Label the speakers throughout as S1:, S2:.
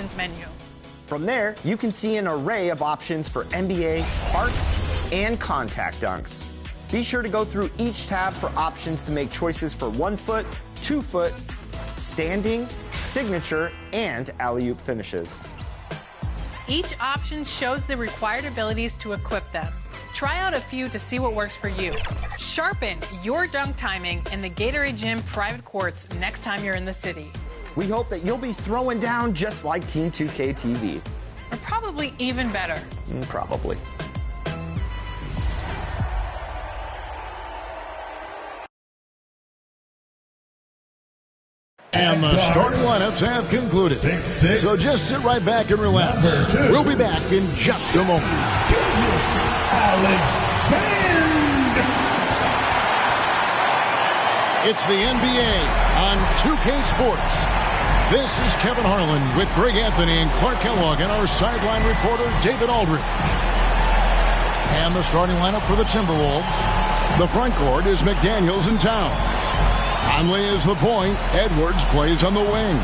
S1: options menu.
S2: From there, you can see an array of options for NBA, arc, and contact dunks. Be sure to go through each tab for options to make choices for 1 foot, 2 foot, standing, signature, and alley-oop finishes.
S1: Each option shows the required abilities to equip them. Try out a few to see what works for you. Sharpen your dunk timing in the Gatorade Gym private courts next time you're in the city.
S2: We hope that you'll be throwing down just like Team 2K TV.
S1: Or probably even better.
S2: Probably.
S3: And the starting lineups have concluded. So just sit right back and relax. We'll be back in just a moment. It's the NBA on 2K Sports. This is Kevin Harlan with Greg Anthony and Clark Kellogg and our sideline reporter David Aldridge. And the starting lineup for the Timberwolves. The front court is McDaniels and Towns. Conley is the point. Edwards plays on the wing.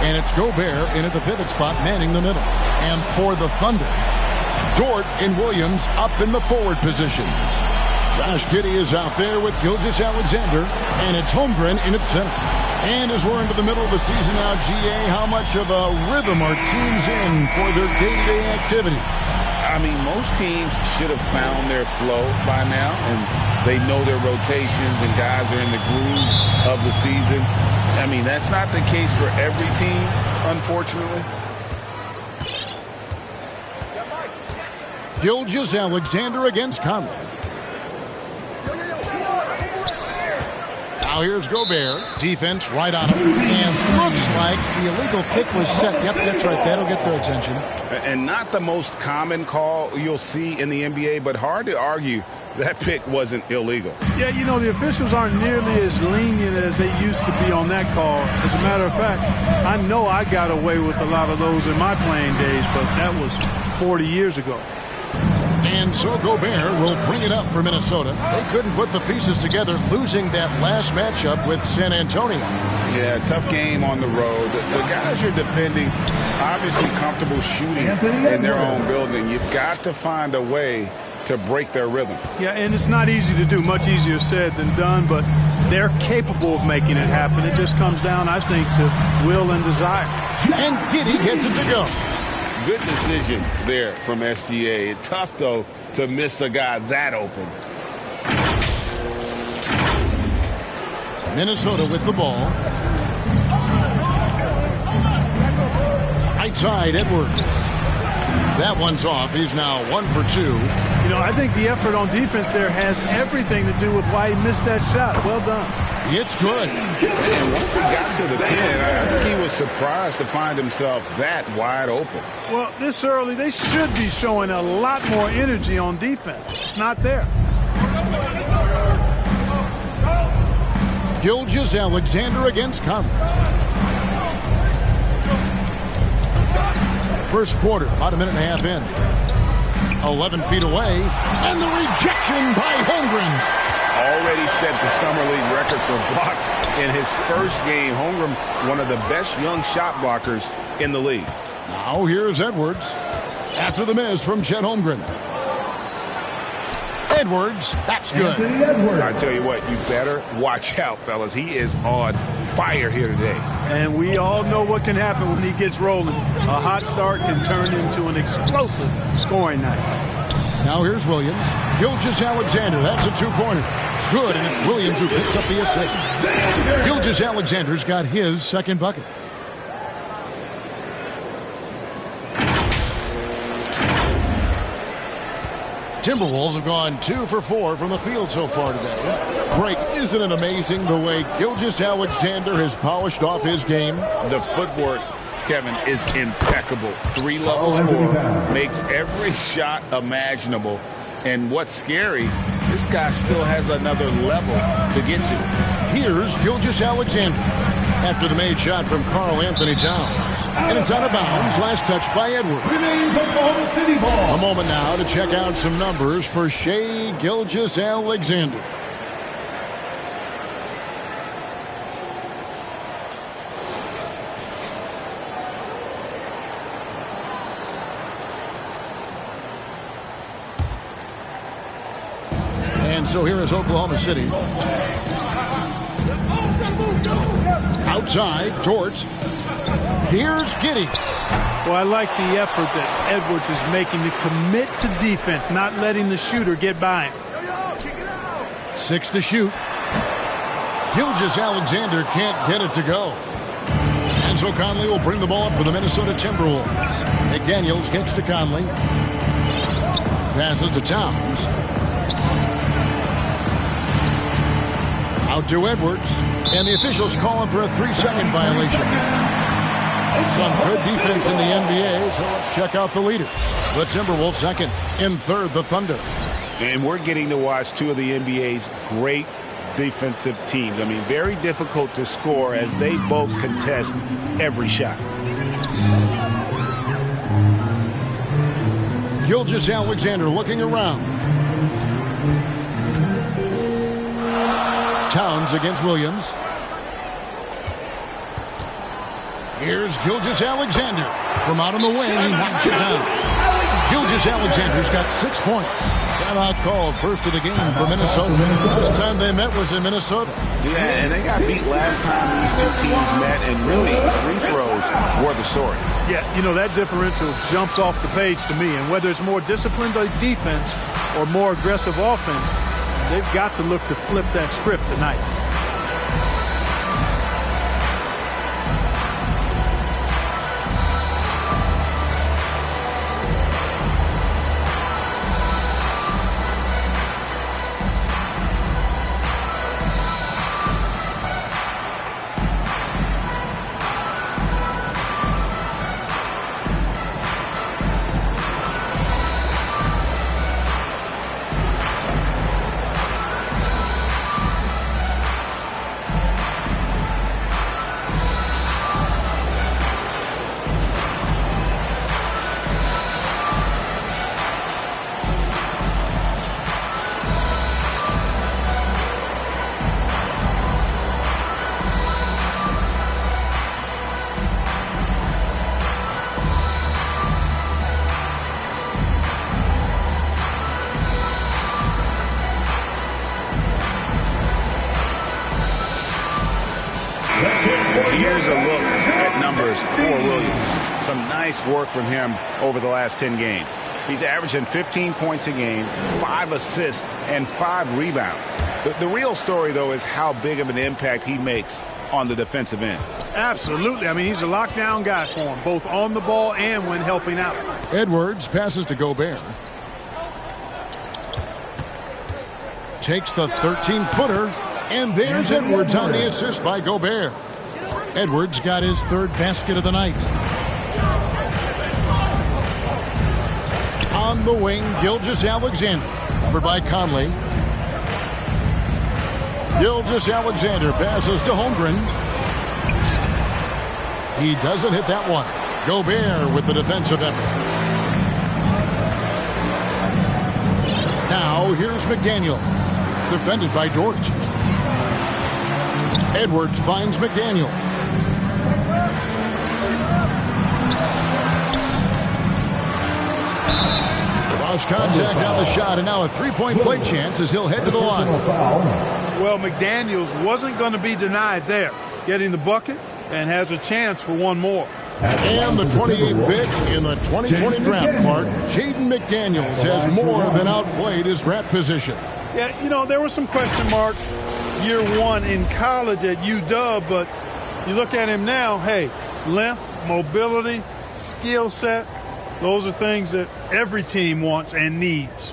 S3: And it's Gobert in at the pivot spot, manning the middle. And for the Thunder, Dort and Williams up in the forward positions. Josh Giddey is out there with Gilgeous-Alexander, and it's Holmgren in at center. And as we're into the middle of the season now, GA, how much of a rhythm are teams in for their day-to-day activity?
S4: I mean, most teams should have found their flow by now, and they know their rotations and guys are in the groove of the season. I mean, that's not the case for every team, unfortunately.
S3: Gilgeous-Alexander against Conley. Now here's Gobert. Defense right on him. And looks like the illegal pick was set. Yep, that's right. That'll get their attention.
S4: And not the most common call you'll see in the NBA, but hard to argue that pick wasn't illegal.
S5: Yeah, you know, the officials aren't nearly as lenient as they used to be on that call. As a matter of fact, I know I got away with a lot of those in my playing days, but that was 40 years ago.
S3: And so Gobert will bring it up for Minnesota. They couldn't put the pieces together, losing that last matchup with San Antonio.
S4: Yeah, tough game on the road. The guys you're defending, obviously comfortable shooting in their own building. You've got to find a way to break their rhythm.
S5: Yeah, and it's not easy to do. Much easier said than done, but they're capable of making it happen. It just comes down, I think, to will and desire.
S3: And Giddey gets it to go.
S4: Good decision there from SGA. Tough, though, to miss a guy that open.
S3: Minnesota with the ball. Right side, Edwards. That one's off. He's now 1 for 2.
S5: You know, I think the effort on defense there has everything to do with why he missed that shot. Well done.
S3: It's good.
S4: And once he got to the 10, I think he was surprised to find himself that wide open.
S5: Well, this early, they should be showing a lot more energy on defense. It's not there.
S3: Gilgeous-Alexander against Conley. First quarter, about a minute and a half in. 11 feet away, and the rejection by Holmgren.
S4: Already set the Summer League record for blocks in his first game. Holmgren, one of the best young shot blockers in the league.
S3: Now here's Edwards. After the miss from Chet Holmgren. Edwards, that's good.
S4: I tell you what, you better watch out, fellas. He is on fire here today.
S5: And we all know what can happen when he gets rolling. A hot start can turn into an explosive scoring night.
S3: Now here's Williams. Gilgeous-Alexander, that's a two-pointer. Good, and it's Williams who picks up the assist. Gilgeous-Alexander's got his second bucket. Timberwolves have gone 2 for 4 from the field so far today. Greg, isn't it amazing the way Gilgeous-Alexander has polished off his game?
S4: The footwork, Kevin, is impeccable. 3-level scorer, makes every shot imaginable. And what's scary, this guy still has another level to get to.
S3: Here's Gilgeous-Alexander after the made shot from Karl Anthony Towns. And it's out of bounds. Last touch by Edwards. A moment now to check out some numbers for Shai Gilgeous-Alexander. And so here is Oklahoma City. Outside, Dort. Here's Giddey.
S5: Well, I like the effort that Edwards is making to commit to defense, not letting the shooter get by him.
S3: 6 to shoot. Gilgeous-Alexander can't get it to go. And so Conley will bring the ball up for the Minnesota Timberwolves. McDaniels gets to Conley. Passes to Towns. Out to Edwards. And the officials call him for a 3-second violation. Some good defense in the NBA, so let's check out the leaders. The Timberwolves second. In third, the Thunder.
S4: And we're getting to watch two of the NBA's great defensive teams. I mean, very difficult to score as they both contest every shot.
S3: Gilgeous-Alexander looking around. Towns against Williams. Here's Gilgeous-Alexander. From out on the wing, he knocks it down. Gilgeous-Alexander's got 6 points. Timeout called, first of the game for Minnesota. Last time they met was in Minnesota.
S4: Yeah, and they got beat last time these two teams met, and really free throws were the story.
S5: Yeah, you know, that differential jumps off the page to me. And whether it's more disciplined defense or more aggressive offense, they've got to look to flip that script tonight.
S4: Here's a look at numbers for Williams. Some nice work from him over the last 10 games. He's averaging 15 points a game, 5 assists, and 5 rebounds. The real story, though, is how big of an impact he makes on the defensive end.
S5: Absolutely. I mean, he's a lockdown guy for him, both on the ball and when helping out.
S3: Edwards passes to Gobert. Takes the 13-footer, and there's Edwards on the assist by Gobert. Edwards got his 3rd basket of the night. On the wing, Gilgeous-Alexander. Covered by Conley. Gilgeous-Alexander passes to Holmgren. He doesn't hit that one. Gobert with the defensive effort. Now here's McDaniels. Defended by Dort. Edwards finds McDaniels. Cross contact on the shot, and now a 3-point play chance as he'll head to the line.
S5: Well, McDaniels wasn't going to be denied there. Getting the bucket and has a chance for one more.
S3: And the 28th pick in the 2020 draft, Clark. Jaden McDaniels has more than outplayed his draft position.
S5: Yeah, you know, there were some question marks year one in college at UW, but you look at him now, hey, length, mobility, skill set, those are things that every team wants and needs.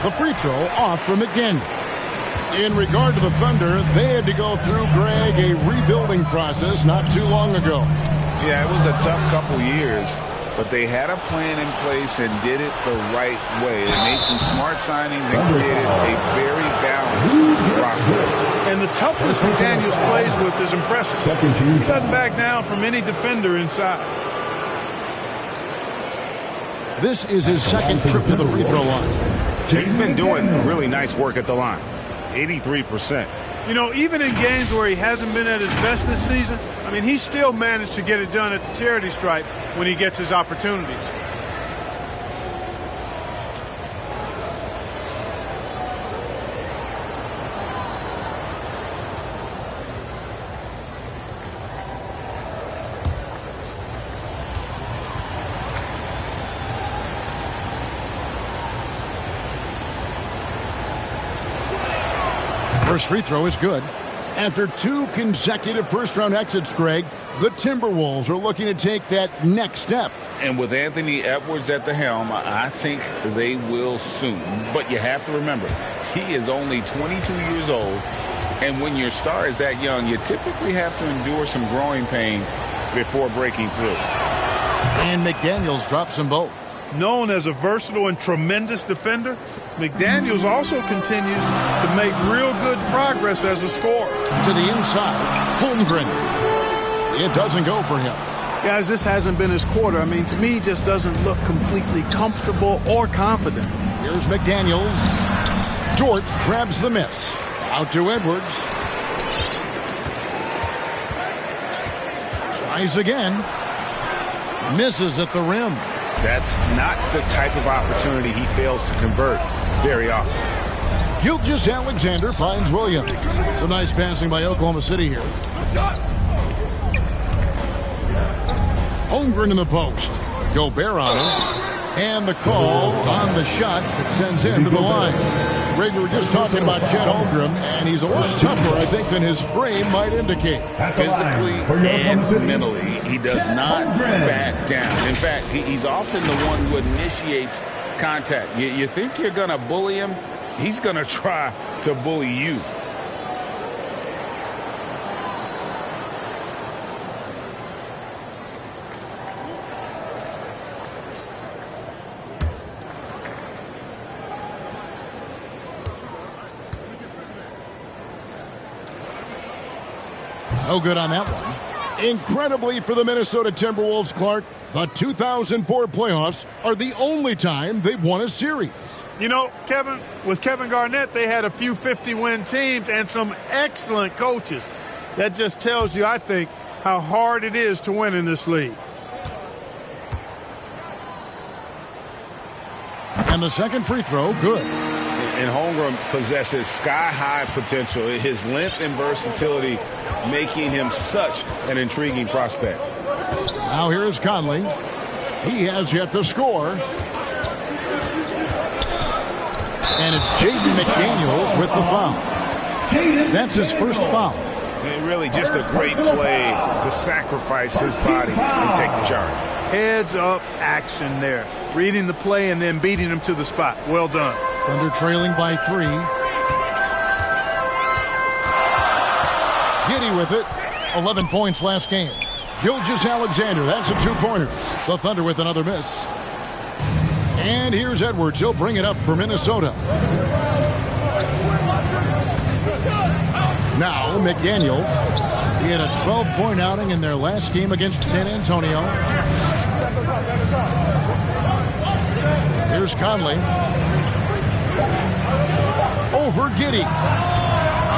S3: The free throw off from McDaniels. In regard to the Thunder, they had to go through, Greg, a rebuilding process not too long ago.
S4: Yeah, it was a tough couple years, but they had a plan in place and did it the right way. They made some smart signings and created a very balanced roster.
S5: And the toughness McDaniels plays with is impressive. He doesn't back down from any defender inside.
S3: This is his second trip to the free throw line.
S4: He's been doing really nice work at the line. 83%.
S5: You know, even in games where he hasn't been at his best this season, I mean, he still managed to get it done at the charity stripe when he gets his opportunities.
S3: First free throw is good. After 2 consecutive first-round exits, Greg, the Timberwolves are looking to take that next step.
S4: And with Anthony Edwards at the helm, I think they will soon. But you have to remember, he is only 22 years old. And when your star is that young, you typically have to endure some growing pains before breaking through.
S3: And McDaniels drops them both.
S5: Known as a versatile and tremendous defender, McDaniels also continues to make real good progress as a scorer.
S3: To the inside, Holmgren. It doesn't go for him.
S6: Guys, this hasn't been his quarter. I mean, to me, he just doesn't look completely comfortable or confident.
S3: Here's McDaniels. Dort grabs the miss. Out to Edwards. Tries again. Misses at the rim.
S4: That's not the type of opportunity he fails to convert very often.
S3: Gilgeous-Alexander finds Williams. Some nice passing by Oklahoma City here. Holmgren in the post. Gobert on him. And the call on the shot that sends him to the line. Greg, we were just talking about Chet Holmgren, and he's a little tougher, I think, than his frame might indicate.
S4: Physically and mentally, he does not back down. In fact, he's often the one who initiates contact. You think you're going to bully him? He's going to try to bully you.
S3: No good on that one. Incredibly for the Minnesota Timberwolves, Clark, the 2004 playoffs are the only time they've won a series.
S5: You know, Kevin, with Kevin Garnett, they had a few 50-win teams and some excellent coaches. That just tells you, I think, how hard it is to win in this league.
S3: And the second free throw, good.
S4: And Holmgren possesses sky-high potential. His length and versatility making him such an intriguing prospect.
S3: Now here is Conley. He has yet to score. And it's Jaden McDaniels with the foul. That's his first foul.
S4: And really just a great play to sacrifice his body and take the charge.
S5: Heads-up action there. Reading the play and then beating him to the spot. Well done.
S3: Thunder trailing by 3. Giddy with it. 11 points last game. Gilgeous-Alexander, that's a 2-pointer. The Thunder with another miss. And here's Edwards. He'll bring it up for Minnesota. Now McDaniels. He had a 12-point outing in their last game against San Antonio. Here's Conley. Over Giddy.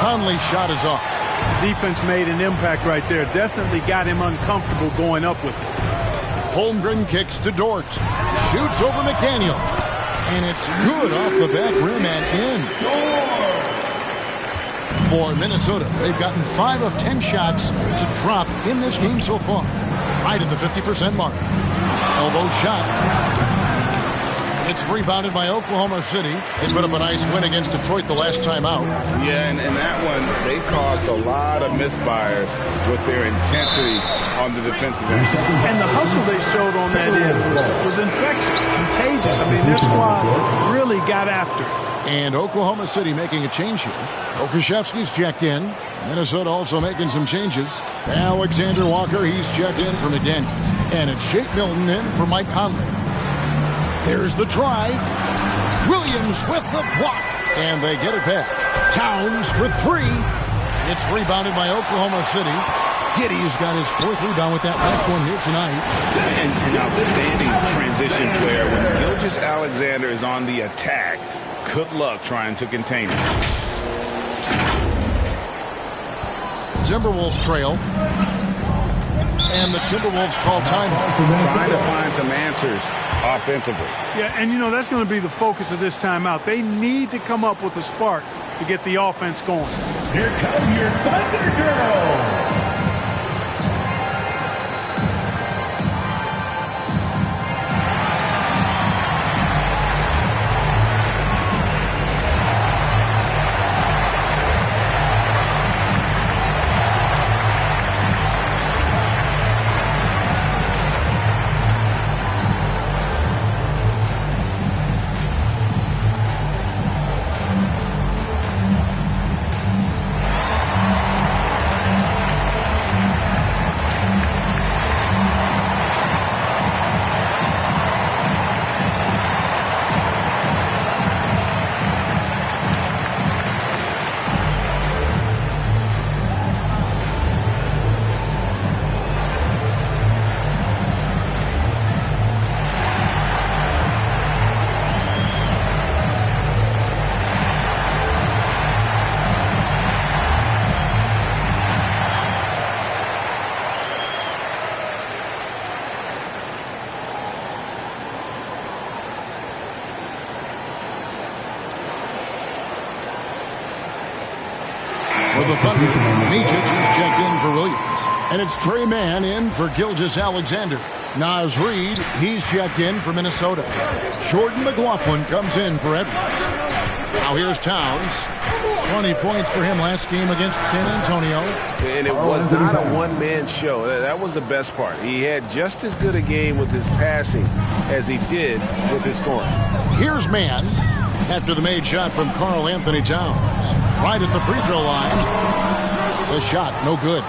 S3: Conley's shot is off.
S6: Defense made an impact right there. Definitely got him uncomfortable going up with it.
S3: Holmgren kicks to Dort. Shoots over McDaniel. And it's good off the back rim and in. For Minnesota, they've gotten 5 of 10 shots to drop in this game so far. Right at the 50% mark. Elbow shot. It's rebounded by Oklahoma City. They put up a nice win against Detroit the last time out.
S4: Yeah, and that one, they caused a lot of misfires with their intensity on the defensive end.
S6: And the hustle they showed on that end was infectious, contagious. I mean, their squad really got after it.
S3: And Oklahoma City making a change here. Okashevsky's checked in. Minnesota also making some changes. Alexander Walker, he's checked in for McDaniels. And it's Shake Milton in for Mike Conley. There's the drive. Williams with the block. And they get it back. Towns for 3. It's rebounded by Oklahoma City. Giddy's got his 4th rebound with that last one here tonight.
S4: An outstanding transition player. When Gilgeous-Alexander is on the attack, good luck trying to contain it.
S3: Timberwolves trail. And the Timberwolves call timeout.
S4: Trying to find some answers offensively.
S5: Yeah, and, that's going to be the focus of this timeout. They need to come up with a spark to get the offense going.
S7: Here come your Thunder Girls.
S3: For the Thunder, Micic is checked in for Williams. And it's Trey Mann in for Gilgeous-Alexander. Naz Reid, he's checked in for Minnesota. Jordan McLaughlin comes in for Edwards. Now here's Towns. 20 points for him last game against San Antonio.
S4: And it was not a one-man show. That was the best part. He had just as good a game with his passing as he did with his scoring.
S3: Here's Mann after the made shot from Karl Anthony Towns. Right at the free throw line. The shot, no good.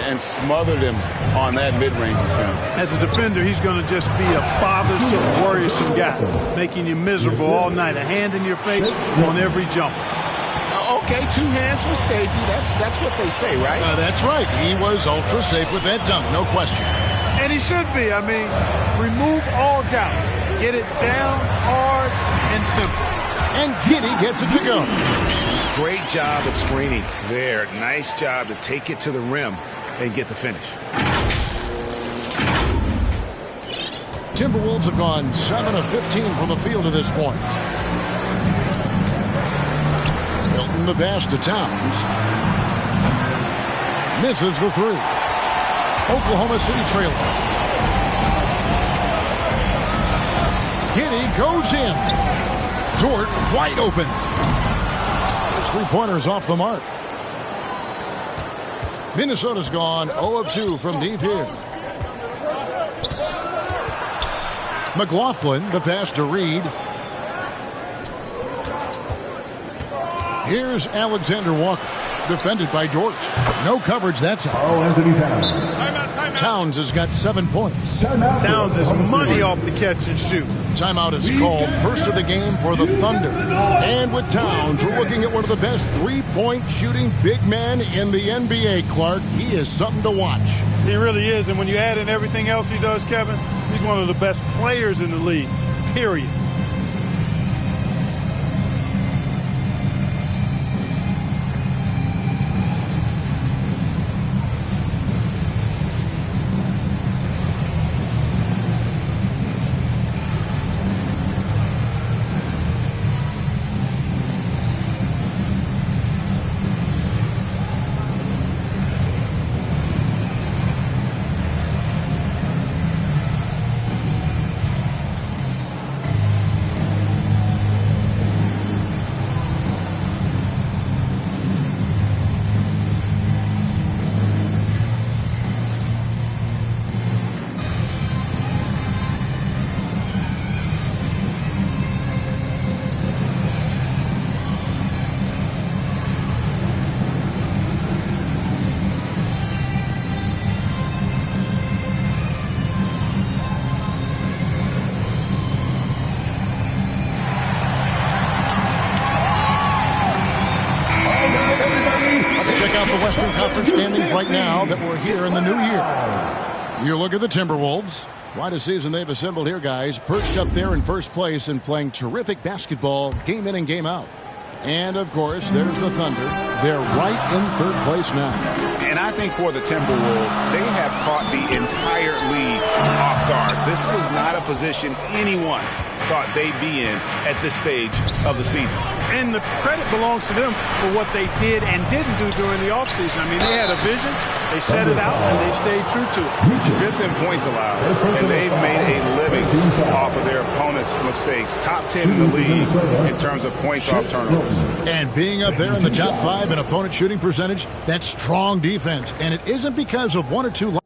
S4: And smothered him on that mid-range attempt.
S5: As a defender, he's going to just be a bothersome, worrisome guy, making you miserable all night. A hand in your face on every jump.
S4: Okay, 2 hands for safety. That's what they say, right?
S3: That's right. He was ultra safe with that dunk, no question.
S5: And he should be. I mean, remove all doubt. Get it down, hard, and simple.
S3: And Giddey gets it to go.
S4: Great job of screening there. Nice job to take it to the rim and get the finish.
S3: Timberwolves have gone 7 of 15 from the field to this point. Milton the pass to Towns. Misses the 3. Oklahoma City trailing. Giddey goes in. Dort wide open. His 3-pointers off the mark. Minnesota's gone 0 of 2 from deep here. McLaughlin, the pass to Reid. Here's Alexander Walker, defended by Dort. No coverage that time.
S7: Anthony Towns.
S3: Towns has got 7 points.
S5: Towns is money off the catch and shoot.
S3: Timeout is called, first of the game for the Thunder. And with Towns, we're looking at one of the best three-point shooting big men in the NBA, Clark. He is something to watch.
S5: He really is, and when you add in everything else he does, Kevin, he's one of the best players in the league, period.
S3: Western Conference standings right now that we're here in the new year. You look at the Timberwolves. Quite a season they've assembled here, guys. Perched up there in first place and playing terrific basketball game in and game out. And, of course, there's the Thunder. They're right in third place now.
S4: And I think for the Timberwolves, they have caught the entire league off guard. This was not a position anyone thought they'd be in at this stage of the season.
S6: And the credit belongs to them for what they did and didn't do during the offseason. I mean, they had a vision, they set it out, and they stayed true to it.
S4: Fifth in points allowed, and they've made a living off of their opponents' mistakes. Top 10 in the league in terms of points off turnovers.
S3: And being up there in the top 5 in opponent shooting percentage, that's strong defense. And it isn't because of one or two.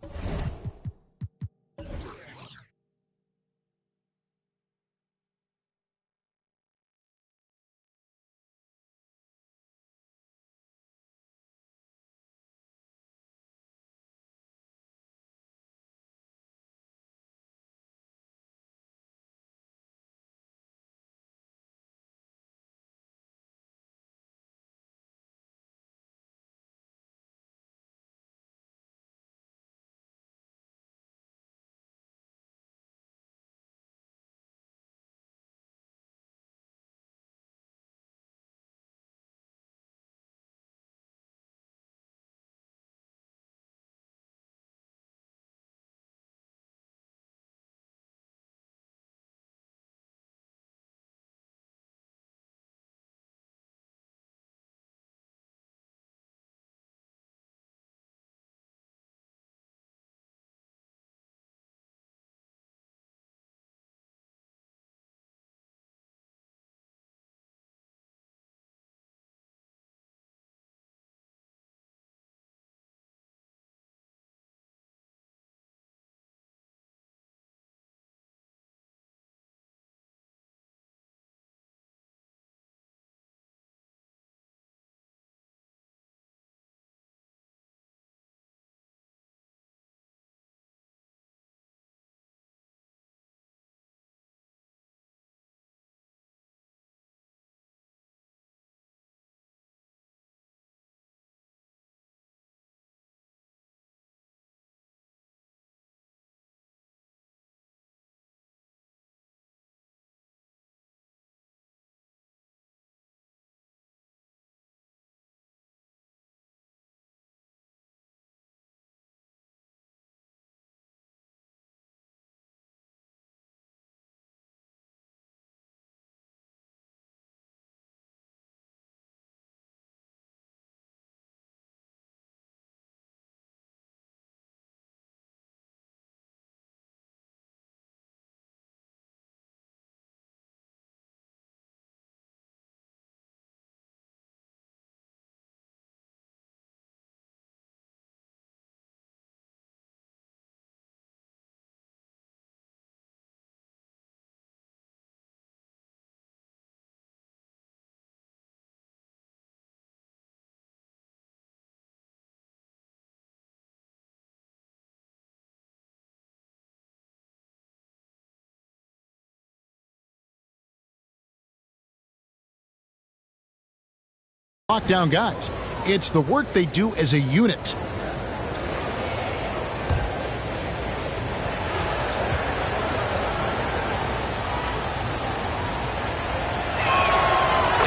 S3: Lockdown guys. It's the work they do as a unit.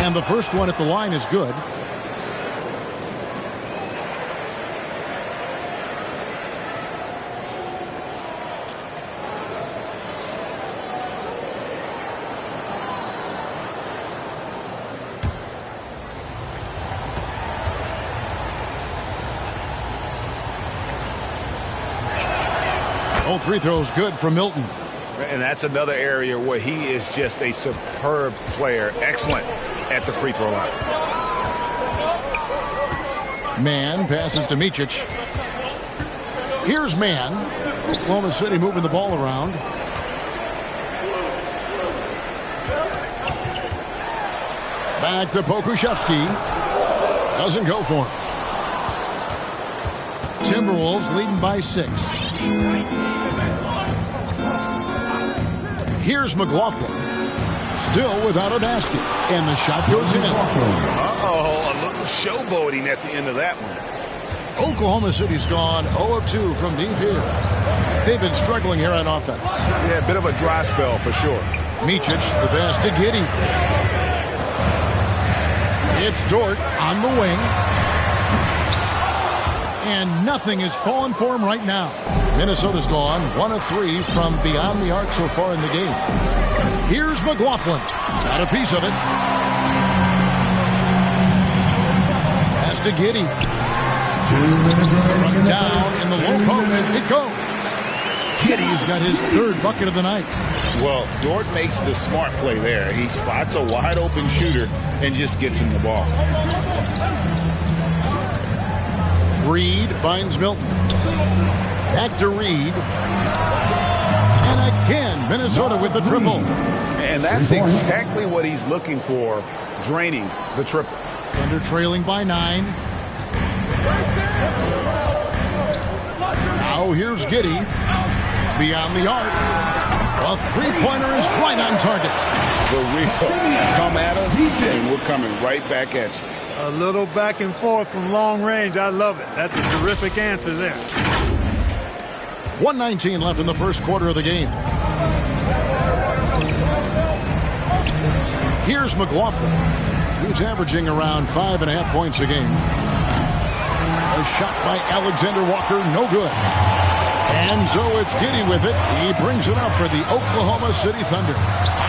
S3: And the first one at the line is good. Oh, free throws good from Milton.
S4: And that's another area where he is just a superb player. Excellent at the free throw line.
S3: Mann passes to Micic. Here's Mann. Oklahoma City moving the ball around. Back to Pokusevski. Doesn't go for him. Timberwolves leading by 6. Here's McLaughlin. Still without a basket. And the shot goes in.
S4: Uh-oh, a little showboating at the end of that one.
S3: Oklahoma City's gone 0 of 2 from deep here. They've been struggling here on offense.
S4: Yeah, a bit of a dry spell for sure.
S3: Micic, the pass to Giddey. It's Dort on the wing. And nothing has fallen for him right now. Minnesota's gone 1 of 3 from beyond the arc so far in the game. Here's McLaughlin. Got a piece of it. Pass to Giddey. From down in the low post, it goes. Giddey's got his 3rd bucket of the night.
S4: Well, Dort makes the smart play there. He spots a wide open shooter and just gets him the ball.
S3: Reed finds Milton. Back to Reed. And again, Minnesota with the triple.
S4: And that's exactly what he's looking for, draining the triple.
S3: Thunder trailing by 9. Now here's Giddey. Beyond the arc. A 3-pointer is right on target.
S4: For real. Come at us, and we're coming right back at you.
S5: A little back and forth from long range. I love it. That's a terrific answer there.
S3: 1:19 left in the first quarter of the game. Here's McLaughlin, who's averaging around 5.5 points a game. A shot by Alexander Walker, no good. And so it's Giddey with it. He brings it up for the Oklahoma City Thunder.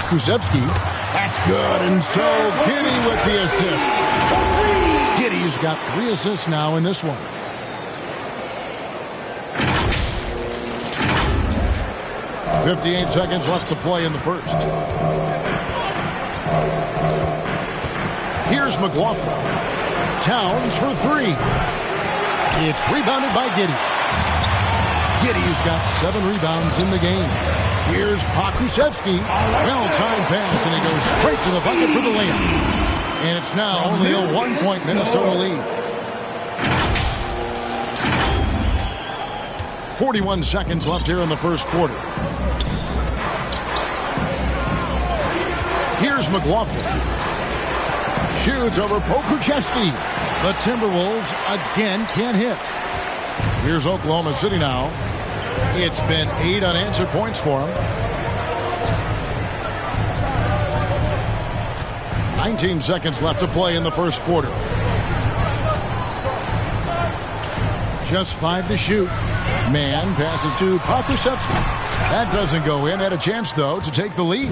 S3: Kuszewski, that's good. And so Giddey with the assist. Giddey's got 3 assists now in this one. .58 seconds left to play in the first. Here's McLaughlin. Towns for 3. It's rebounded by Giddey. Giddey's got 7 rebounds in the game. Here's Kuszewski. Well-timed pass, and he goes straight to the bucket for the layup. And it's now only a 1-point Minnesota lead. 41 seconds left here in the first quarter. Here's McLaughlin. Shoots over Kuszewski. The Timberwolves again can't hit. Here's Oklahoma City now. It's been 8 unanswered points for them. 19 seconds left to play in the first quarter. Just 5 to shoot. Man passes to Kuszewski. That doesn't go in. Had a chance, though, to take the lead.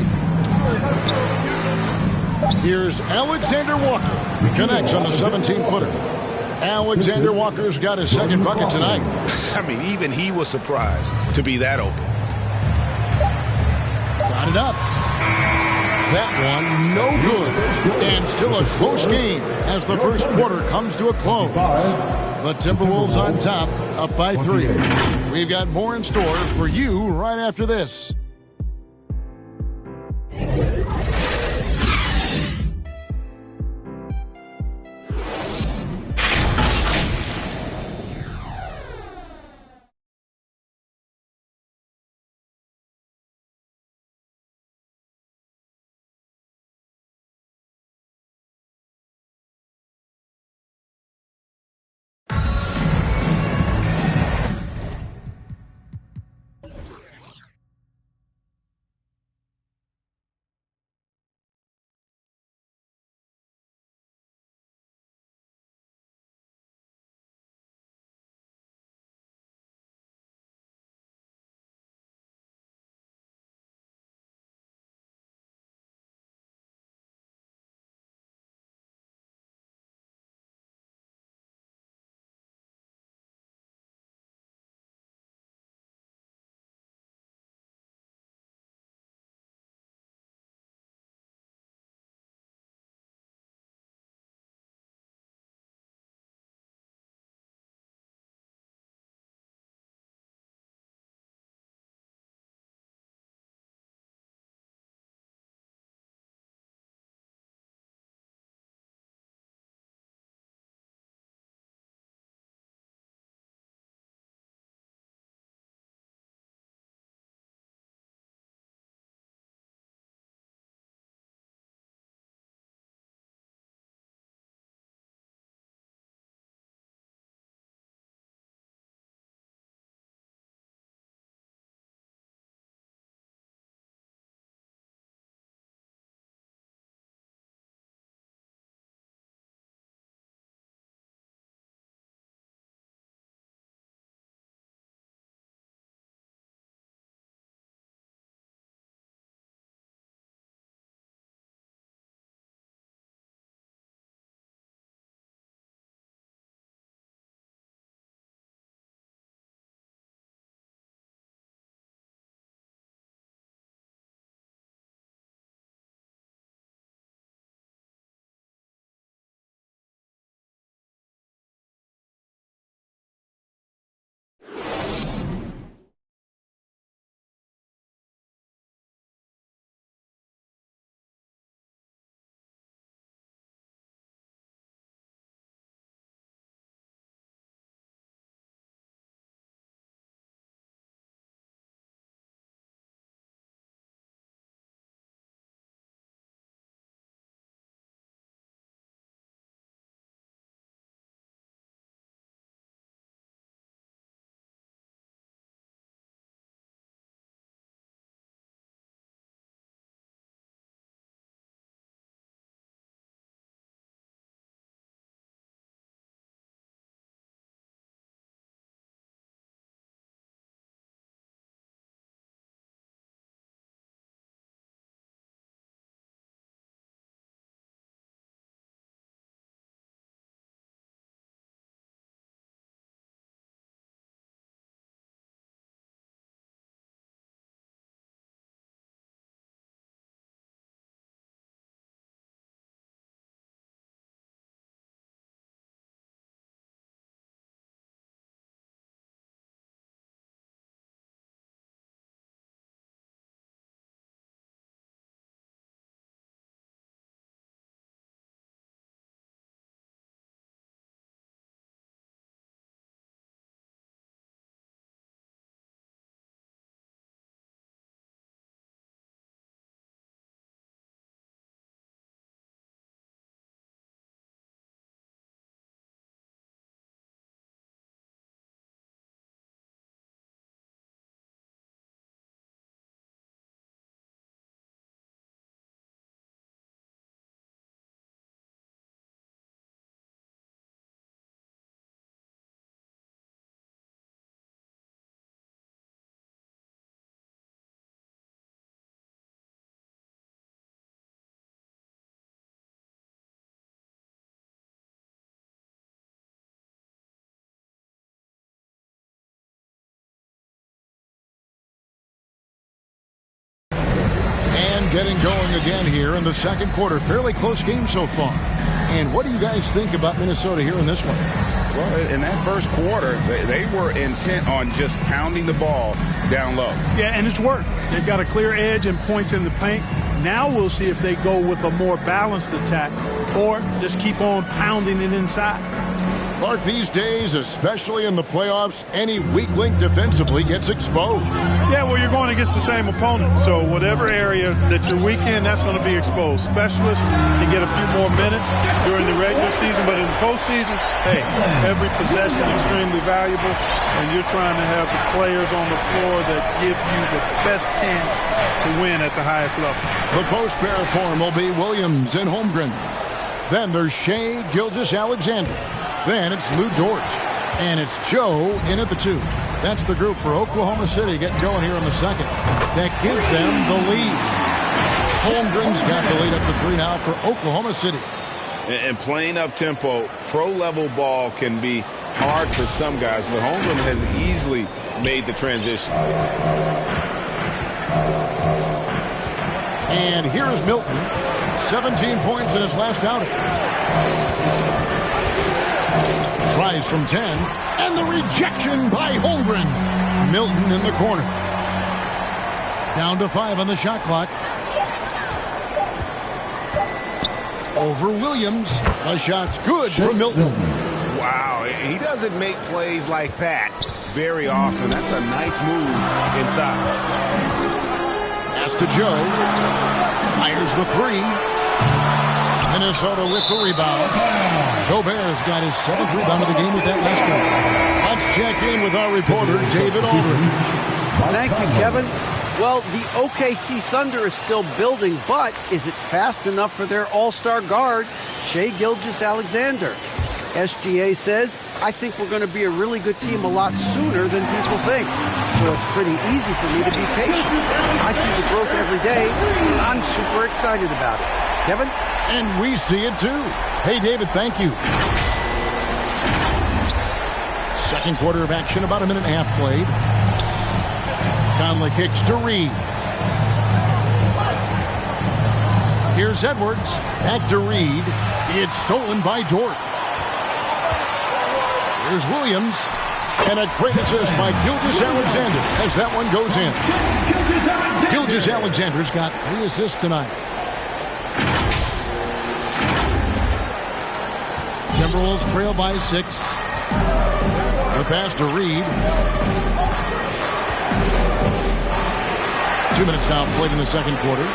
S3: Here's Alexander Walker. Connects on the 17-footer. Alexander Walker's got his 2nd bucket tonight.
S4: I mean, even he was surprised to be that open.
S3: Got it up. That one, no good. And still a close game as the first quarter comes to a close. The Timberwolves on top, up by 3. We've got more in store for you right after this. Getting going again here in the second quarter. Fairly close game so far. And what do you guys think about Minnesota here in this one?
S4: Well, in that first quarter, they were intent on just pounding the ball down low.
S6: Yeah, and it's worked. They've got a clear edge and points in the paint. Now we'll see if they go with a more balanced attack or just keep on pounding it inside.
S3: Clark, these days, especially in the playoffs, any weak link defensively gets exposed.
S5: Yeah, well, you're going against the same opponent. So whatever area that you're weak in, that's going to be exposed. Specialists can get a few more minutes during the regular season, but in the postseason, hey, every possession extremely valuable, and you're trying to have the players on the floor that give you the best chance to win at the highest level.
S3: The post pair form will be Williams and Holmgren. Then there's Shai Gilgeous-Alexander. Then it's Lou Dort. And it's Joe in at the 2. That's the group for Oklahoma City getting going here in the second. That gives them the lead. Holmgren's got the lead up to 3 now for Oklahoma City.
S4: And playing up-tempo, pro-level ball can be hard for some guys, but Holmgren has easily made the transition.
S3: And here is Milton. 17 points in his last outing. Tries from 10, and the rejection by Holmgren. Milton in the corner. Down to 5 on the shot clock. Over Williams. The shot's good from Milton.
S4: Wow, he doesn't make plays like that very often. That's a nice move inside.
S3: Pass to Joe. Fires the 3. Minnesota with the rebound. Gobert's got his 7th rebound of the game with that last one. Let's check in with our reporter, David Aldridge.
S8: Thank you, Kevin. Well, the OKC Thunder is still building, but is it fast enough for their all-star guard, Shai Gilgeous-Alexander? SGA says, I think we're going to be a really good team a lot sooner than people think. So it's pretty easy for me to be patient. I see the growth every day, and I'm super excited about it. Kevin?
S3: And we see it too. Hey, David, thank you. Second quarter of action, about a minute and a half played. Conley kicks to Reed. Here's Edwards. Back to Reed. It's stolen by Dort. Here's Williams. And a great assist by Gilgeous-Alexander as that one goes in. Gilgeous-Alexander's got 3 assists tonight. Timberwolves trail by 6. The pass to Reed. 2 minutes now played in the second quarter.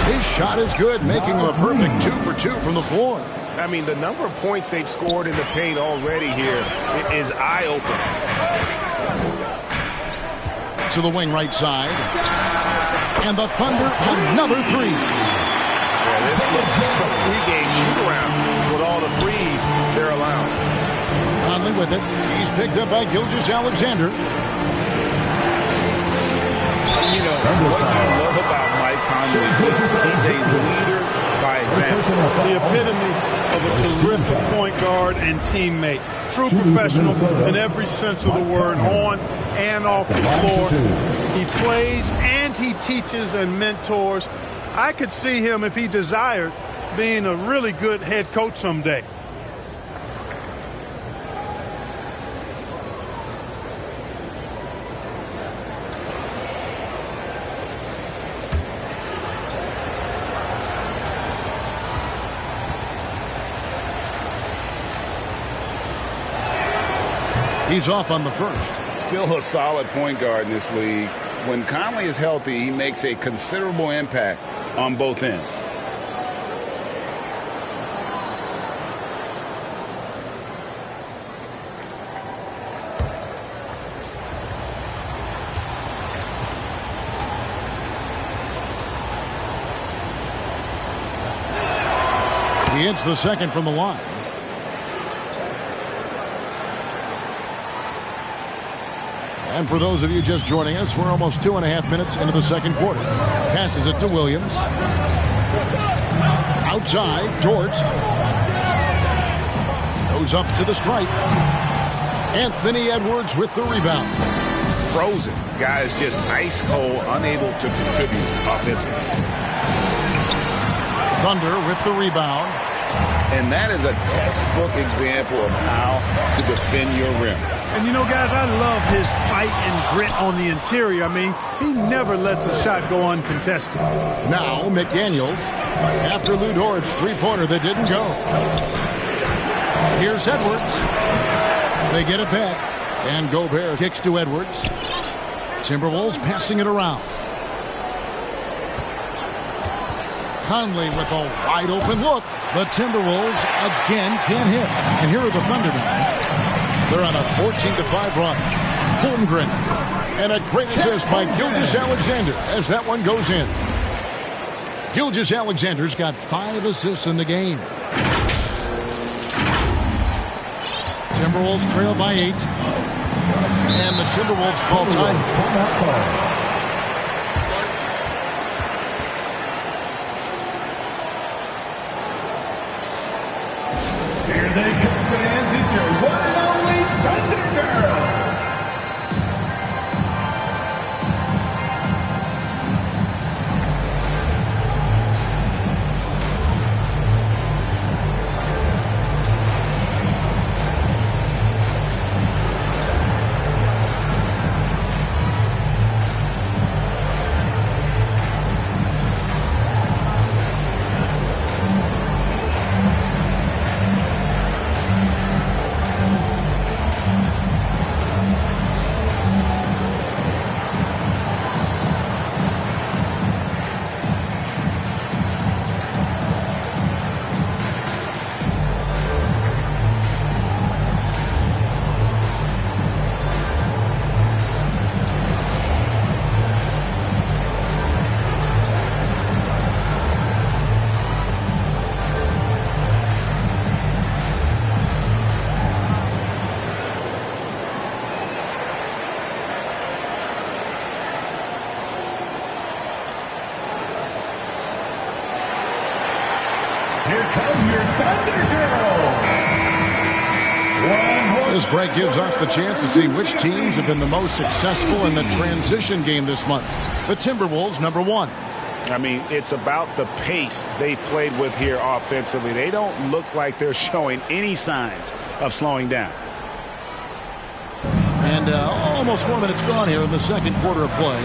S3: His shot is good, making him a perfect 2 for 2 from the floor.
S9: I mean, the number of points they've scored in the paint already here is eye-opening.
S3: To the wing right side. And the Thunder, another 3.
S9: Yeah, this looks like a three-game shoot-around with all the threes they're allowing.
S3: Conley with it. He's picked up by Gilgeous-Alexander.
S4: You know, what I love about Mike Conley, he's a leader by example.
S5: The epitome of a terrific point guard and teammate. True professional in every sense of the word, on and off the floor. He plays and he teaches and mentors. I could see him, if he desired, being a really good head coach someday.
S3: He's off on the first.
S4: Still a solid point guard in this league. When Conley is healthy, he makes a considerable impact on both ends.
S3: He hits the second from the line. And for those of you just joining us, we're almost 2.5 minutes into the second quarter. Passes it to Williams. Outside, Dort. Goes up to the stripe. Anthony Edwards with the rebound.
S9: Frozen. Guys just ice cold, unable to contribute offensively.
S3: Thunder with the rebound.
S4: And that is a textbook example of how to defend your rim.
S6: And, you know, guys, I love his fight and grit on the interior. I mean, he never lets a shot go uncontested.
S3: Now, McDaniels, after Lou Dort's three-pointer that didn't go. Here's Edwards. They get it back. And Gobert kicks to Edwards. Timberwolves passing it around. Conley with a wide-open look. The Timberwolves again can't hit. And here are the Thunder now. They're on a 14-5 run. Holmgren. And a great assist by Gilgeous-Alexander as that one goes in. Gilgeous-Alexander's got 5 assists in the game. Timberwolves trail by 8. And the Timberwolves call time.
S7: Here they come, fans. It's your one and only Thunder Girl. Here come your Thunder Girls.
S3: This break gives us the chance to see which teams have been the most successful in the transition game this month. The Timberwolves, number 1.
S4: I mean, it's about the pace they played with here offensively. They don't look like they're showing any signs of slowing down.
S3: And almost 4 minutes gone here in the second quarter of play.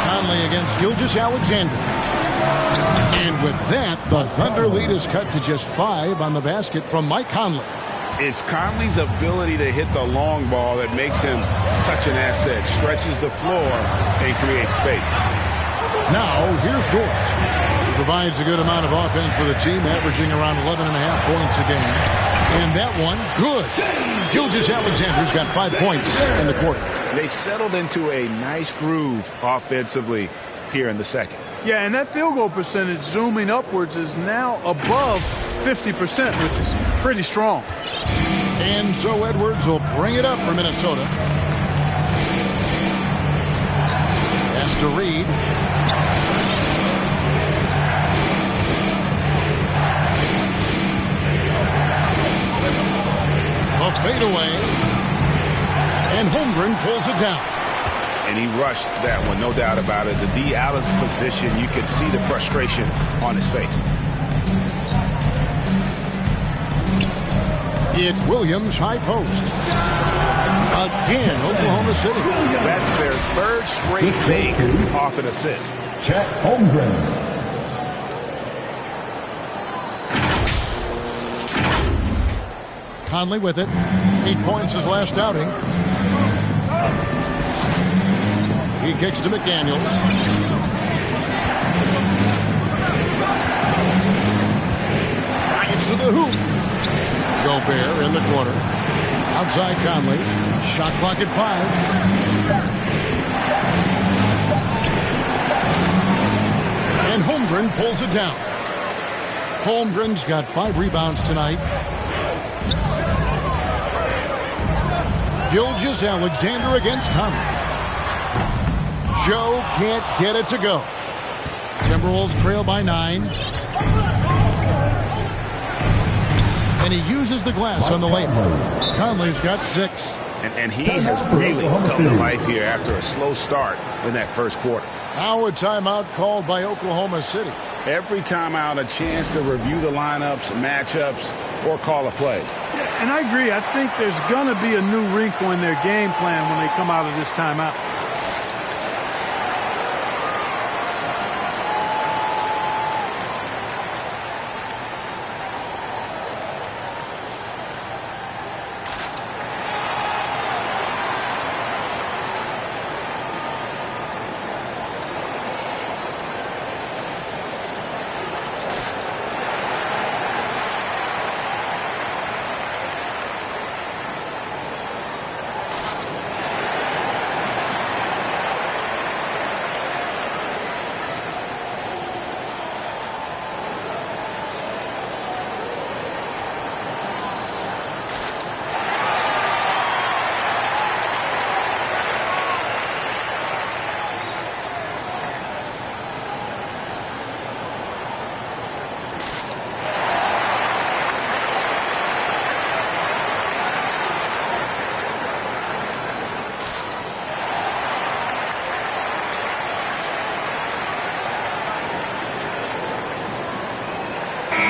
S3: Conley against Gilgeous-Alexander. And with that, the Thunder lead is cut to just 5 on the basket from Mike Conley.
S4: It's Conley's ability to hit the long ball that makes him such an asset. Stretches the floor and creates space.
S3: Now, here's George. He provides a good amount of offense for the team, averaging around 11.5 points a game. And that one, good. Gilgeous-Alexander's got 5 points in the quarter.
S4: They've settled into a nice groove offensively here in the second.
S6: Yeah, and that field goal percentage zooming upwards is now above 50%, which is pretty strong.
S3: And so Edwards will bring it up for Minnesota. Pass to Reed. A fadeaway. And Holmgren pulls it down.
S4: And he rushed that one, no doubt about it. The D out of position, you could see the frustration on his face.
S3: It's Williams, high post. Again, Oklahoma City.
S4: That's their third straight make off an assist.
S7: Chet Holmgren.
S3: Conley with it. 8 points his last outing. He kicks to McDaniels. Drives to the hoop. Gobert in the corner. Outside Conley. Shot clock at 5. And Holmgren pulls it down. Holmgren's got 5 rebounds tonight. Gilgeous-Alexander against Conley. Joe can't get it to go. Timberwolves trail by 9. And he uses the glass on the layup. Conley's got 6.
S4: And he has really come to life here after a slow start in that first quarter.
S3: Now a timeout called by Oklahoma City.
S4: Every timeout, a chance to review the lineups, matchups, or call a play.
S6: Yeah, and I agree. I think there's going to be a new wrinkle in their game plan when they come out of this timeout.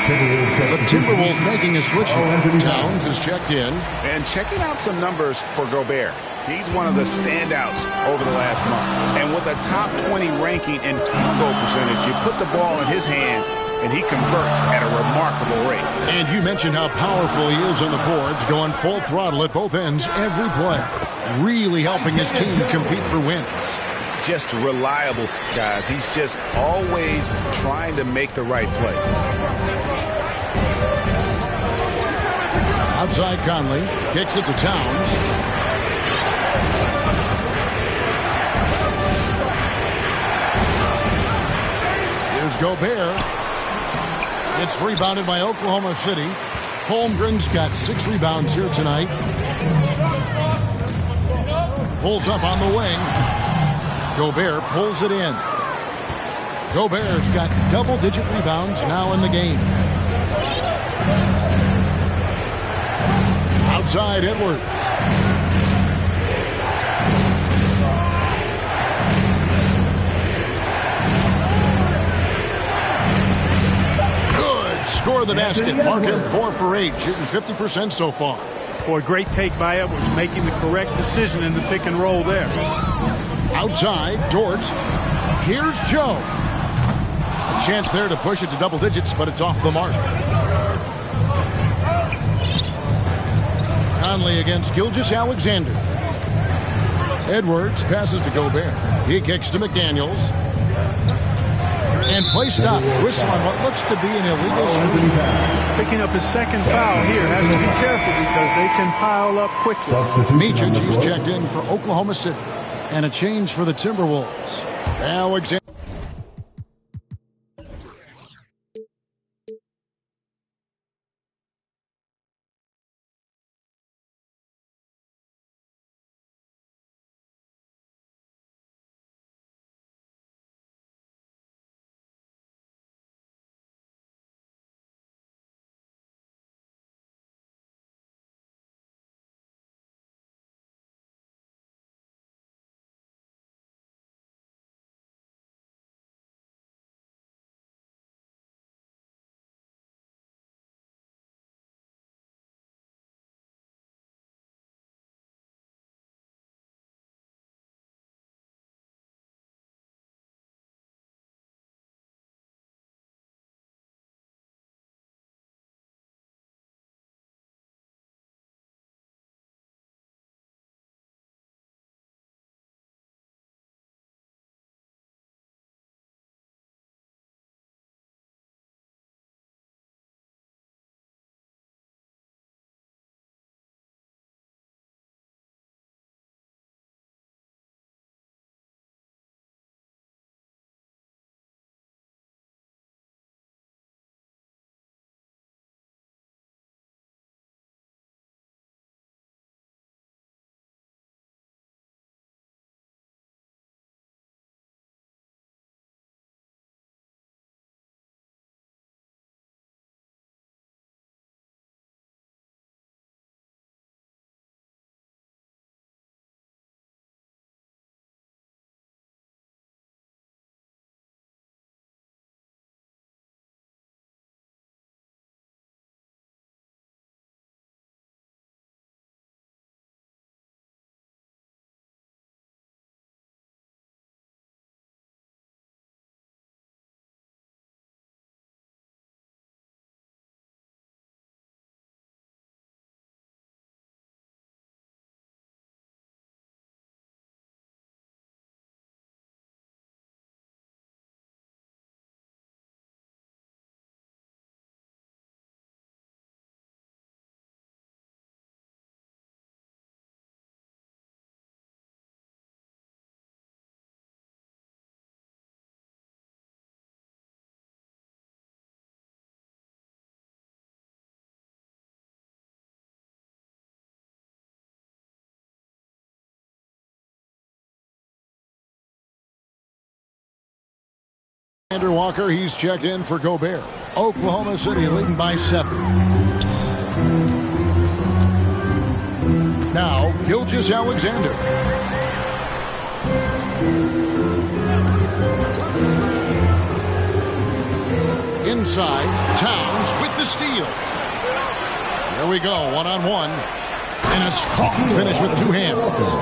S3: The Timberwolves making a switch here. Towns is checked in.
S4: And checking out some numbers for Gobert. He's one of the standouts over the last month. And with a top 20 ranking in field goal percentage, you put the ball in his hands, and he converts at a remarkable rate.
S3: And you mentioned how powerful he is on the boards, going full throttle at both ends every play. Really helping his team compete for wins.
S4: Just reliable, guys. He's just always trying to make the right play.
S3: Outside Conley, kicks it to Towns. Here's Gobert. It's rebounded by Oklahoma City. Holmgren's got 6 rebounds here tonight. Pulls up on the wing. Gobert pulls it in. Gobert's got double-digit rebounds now in the game. Outside Edwards. Good. Score the basket. Mark him 4 for 8, shooting 50% so far.
S6: Boy, great take by Edwards, making the correct decision in the pick and roll there.
S3: Outside, Dort. Here's Joe. A chance there to push it to double digits, but it's off the mark. Conley against Gilgeous-Alexander. Edwards passes to Gobert. He kicks to McDaniels. And play stops. Whistle on what looks to be an illegal screen.
S6: Picking up his second foul here. Has to be careful because they can pile up quickly.
S3: Micic, he's checked in for Oklahoma City. And a change for the Timberwolves. Alexander. Alexander Walker, he's checked in for Gobert. Oklahoma City leading by 7. Now, Gilgeous-Alexander. Inside, Towns with the steal. Here we go, one-on-one. And a strong finish with 2 hands.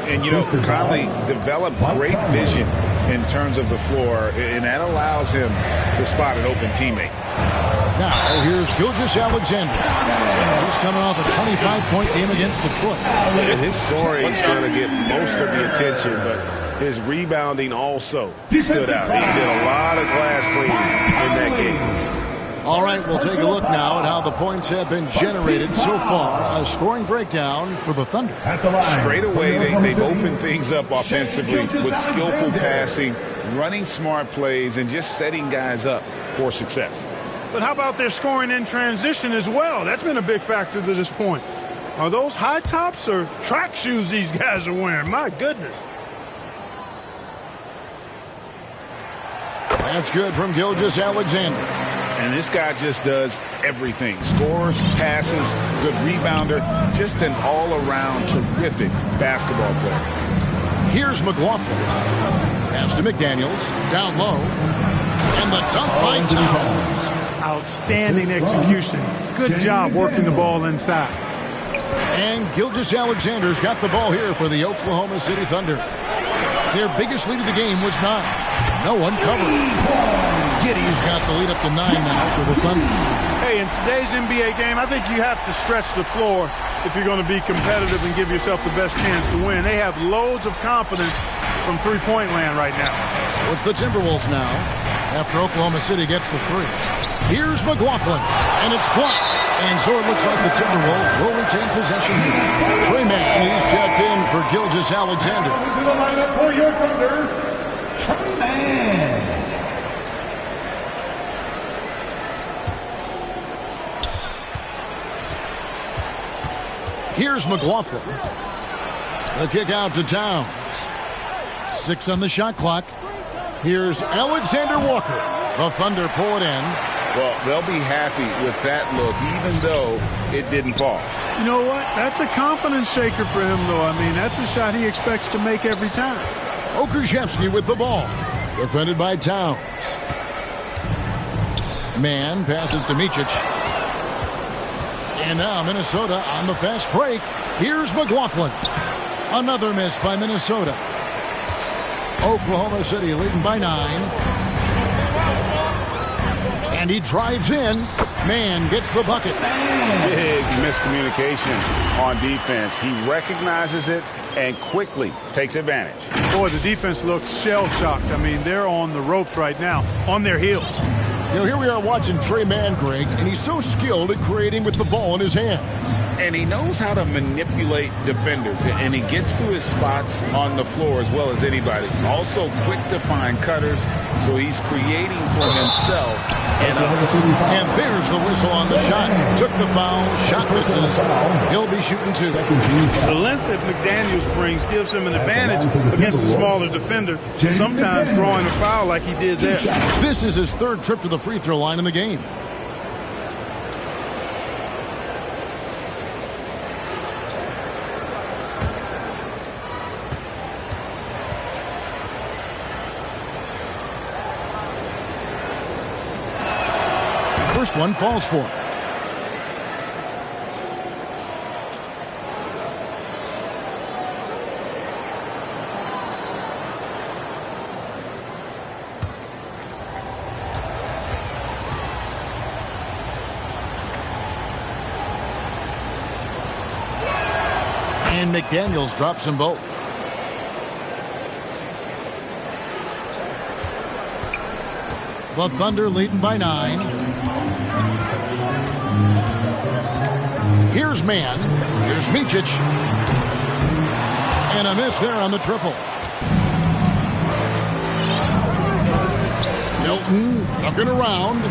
S4: And, you know, Conley developed great vision in terms of the floor, and that allows him to spot an open teammate.
S3: Now, here's Gilgeous-Alexander. He's coming off a 25-point game against Detroit.
S4: And his story is going to get most of the attention, but his rebounding also stood out. He did a lot of glass cleaning in that game.
S3: All right, we'll take a look now at how the points have been generated so far. A scoring breakdown for the Thunder.
S4: Straight away, they've opened things up offensively with skillful passing, running smart plays, and just setting guys up for success.
S5: But how about their scoring in transition as well? That's been a big factor to this point. Are those high tops or track shoes these guys are wearing? My goodness.
S3: That's good from Gilgeous-Alexander.
S4: And this guy just does everything. Scores, passes, good rebounder, just an all-around terrific basketball player.
S3: Here's McLaughlin. Pass to McDaniels. Down low. And the dunk by Towns.
S6: Outstanding execution. Good job working the ball inside.
S3: And Gilgeous-Alexander's got the ball here for the Oklahoma City Thunder. Their biggest lead of the game was 9. No one covered. Giddey's got the lead up to 9 now for the Thunder.
S5: Hey, in today's NBA game, I think you have to stretch the floor if you're going to be competitive and give yourself the best chance to win. They have loads of confidence from three-point land right now.
S3: So it's the Timberwolves now after Oklahoma City gets the 3. Here's McLaughlin, and it's blocked. And so it looks like the Timberwolves will retain possession here. Trey Mann, he's checked in for Gilgeous-Alexander.
S7: To the lineup for your Thunder, Trey Mann.
S3: Here's McLaughlin. The kick out to Towns. 6 on the shot clock. Here's Alexander Walker. The Thunder pull it in.
S4: Well, they'll be happy with that look, even though it didn't fall.
S5: You know what? That's a confidence shaker for him, though. I mean, that's a shot he expects to make every time.
S3: Okrzyjewski with the ball. Defended by Towns. Mann passes to Micic. And now Minnesota on the fast break. Here's McLaughlin. Another miss by Minnesota. Oklahoma City leading by 9. And he drives in. Mann gets the bucket.
S4: Big miscommunication on defense. He recognizes it and quickly takes advantage.
S5: Boy, the defense looks shell-shocked. I mean, they're on the ropes right now, on their heels.
S3: You know, here we are watching Trey Mann, Greg, and he's so skilled at creating with the ball in his hands.
S4: And he knows how to manipulate defenders, and he gets to his spots on the floor as well as anybody. Also quick to find cutters, so he's creating for himself.
S3: And there's the whistle on the shot. Took the foul, shot misses. He'll be shooting 2.
S5: The length that McDaniels brings gives him an advantage against the smaller defender, sometimes drawing a foul like he did there.
S3: This is his 3rd trip to the free throw line in the game. First one falls for him. And McDaniels drops them both. The Thunder leading by 9. Here's Mann. Here's Micic. And a miss there on the triple. Milton looking around.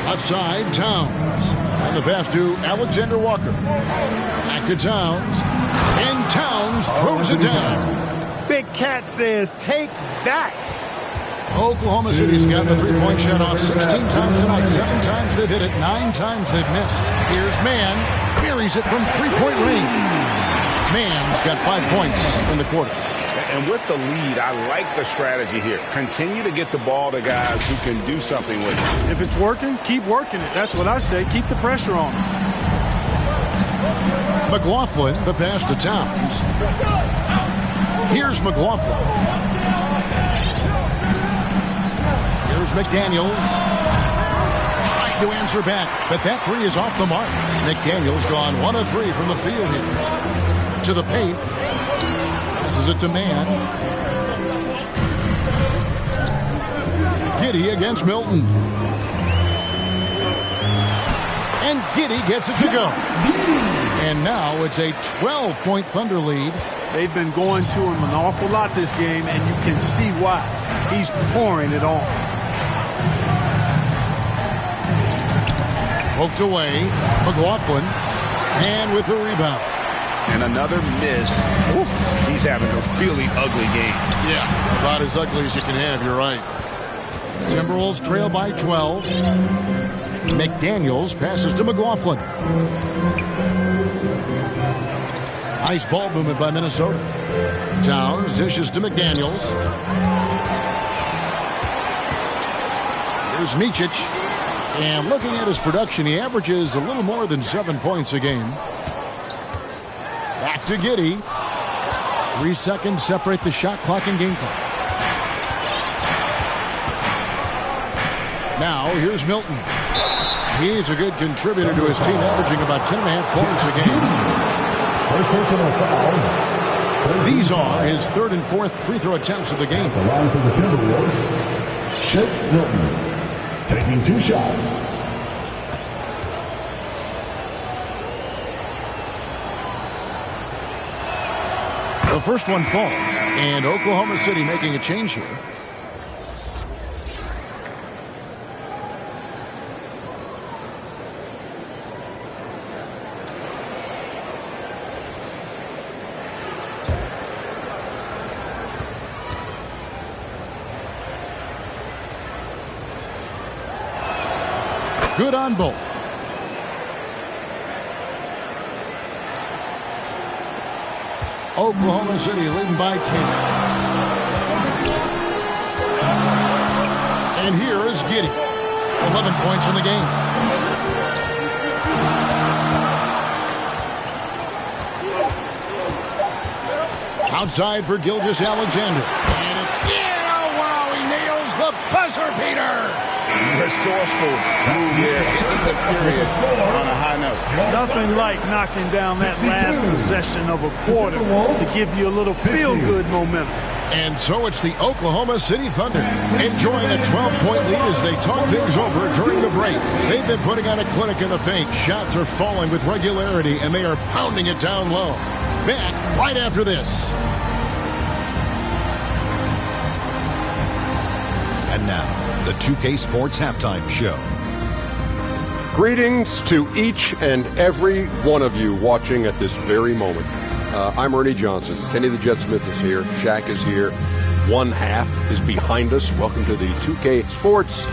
S3: Outside, Towns. And the pass to Alexander Walker. Back to Towns. And Towns throws it down.
S5: Big Cat says, take that.
S3: Oklahoma City's got the three-point shot off 16 times tonight. 7 times they've hit it, 9 times they've missed. Here's Mann, buries it from three-point range. Mann's got 5 points in the quarter.
S4: And with the lead, I like the strategy here. Continue to get the ball to guys who can do something with it.
S6: If it's working, keep working it. That's what I say. Keep the pressure on him.
S3: McLaughlin, the pass to Towns. Here's McLaughlin. Here's McDaniels. Trying to answer back, but that three is off the mark. McDaniels gone 1 of 3 from the field here. To the paint. Passes it to Mann. Giddey against Milton. And Giddey gets it to go. And now it's a 12-point Thunder lead.
S6: They've been going to him an awful lot this game, and you can see why. He's pouring it on.
S3: Poked away. McLaughlin. And with the rebound.
S4: And another miss. Oof, he's having a really ugly game.
S3: Yeah, about as ugly as you can have, you're right. Timberwolves trail by 12. McDaniels passes to McLaughlin. Nice ball movement by Minnesota. Towns dishes to McDaniels. Here's Micic. And looking at his production, he averages a little more than 7 points a game. Back to Giddey. 3 seconds separate the shot clock and game clock. Now, here's Milton. He's a good contributor to his team, averaging about 10.5 points a game.
S7: First personal foul.
S3: These are his 3rd and 4th free throw attempts of the game.
S7: The line for the Timberwolves, Shake Milton, taking 2 shots.
S3: The first one falls, and Oklahoma City making a change here. Good on both. Oklahoma City leading by 10. And here is Giddey. 11 points in the game. Outside for Gilgeous-Alexander. And it's in. Oh, wow, he nails the buzzer beater.
S4: Resourceful move there, ending the period on a high note.
S6: Nothing like knocking down that last possession of a quarter to give you a little feel-good momentum.
S3: And so it's the Oklahoma City Thunder enjoying a 12-point lead as they talk things over during the break. They've been putting on a clinic in the paint. Shots are falling with regularity, and they are pounding it down low. Back right after this.
S10: And now, the 2K Sports Halftime Show.
S11: Greetings to each and every one of you watching at this very moment. I'm Ernie Johnson. Kenny the Jet Smith is here. Shaq is here. One half is behind us. Welcome to the 2K Sports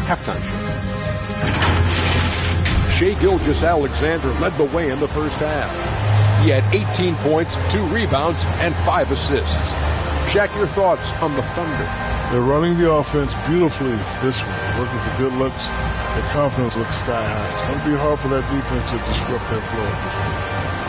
S11: Halftime Show. Shai Gilgeous-Alexander led the way in the first half. He had 18 points, 2 rebounds, and 5 assists. Shaq, your thoughts on the Thunder?
S12: They're running the offense beautifully this week, working for good looks. Their confidence looks sky high. It's going to be hard for that defense to disrupt their flow this week.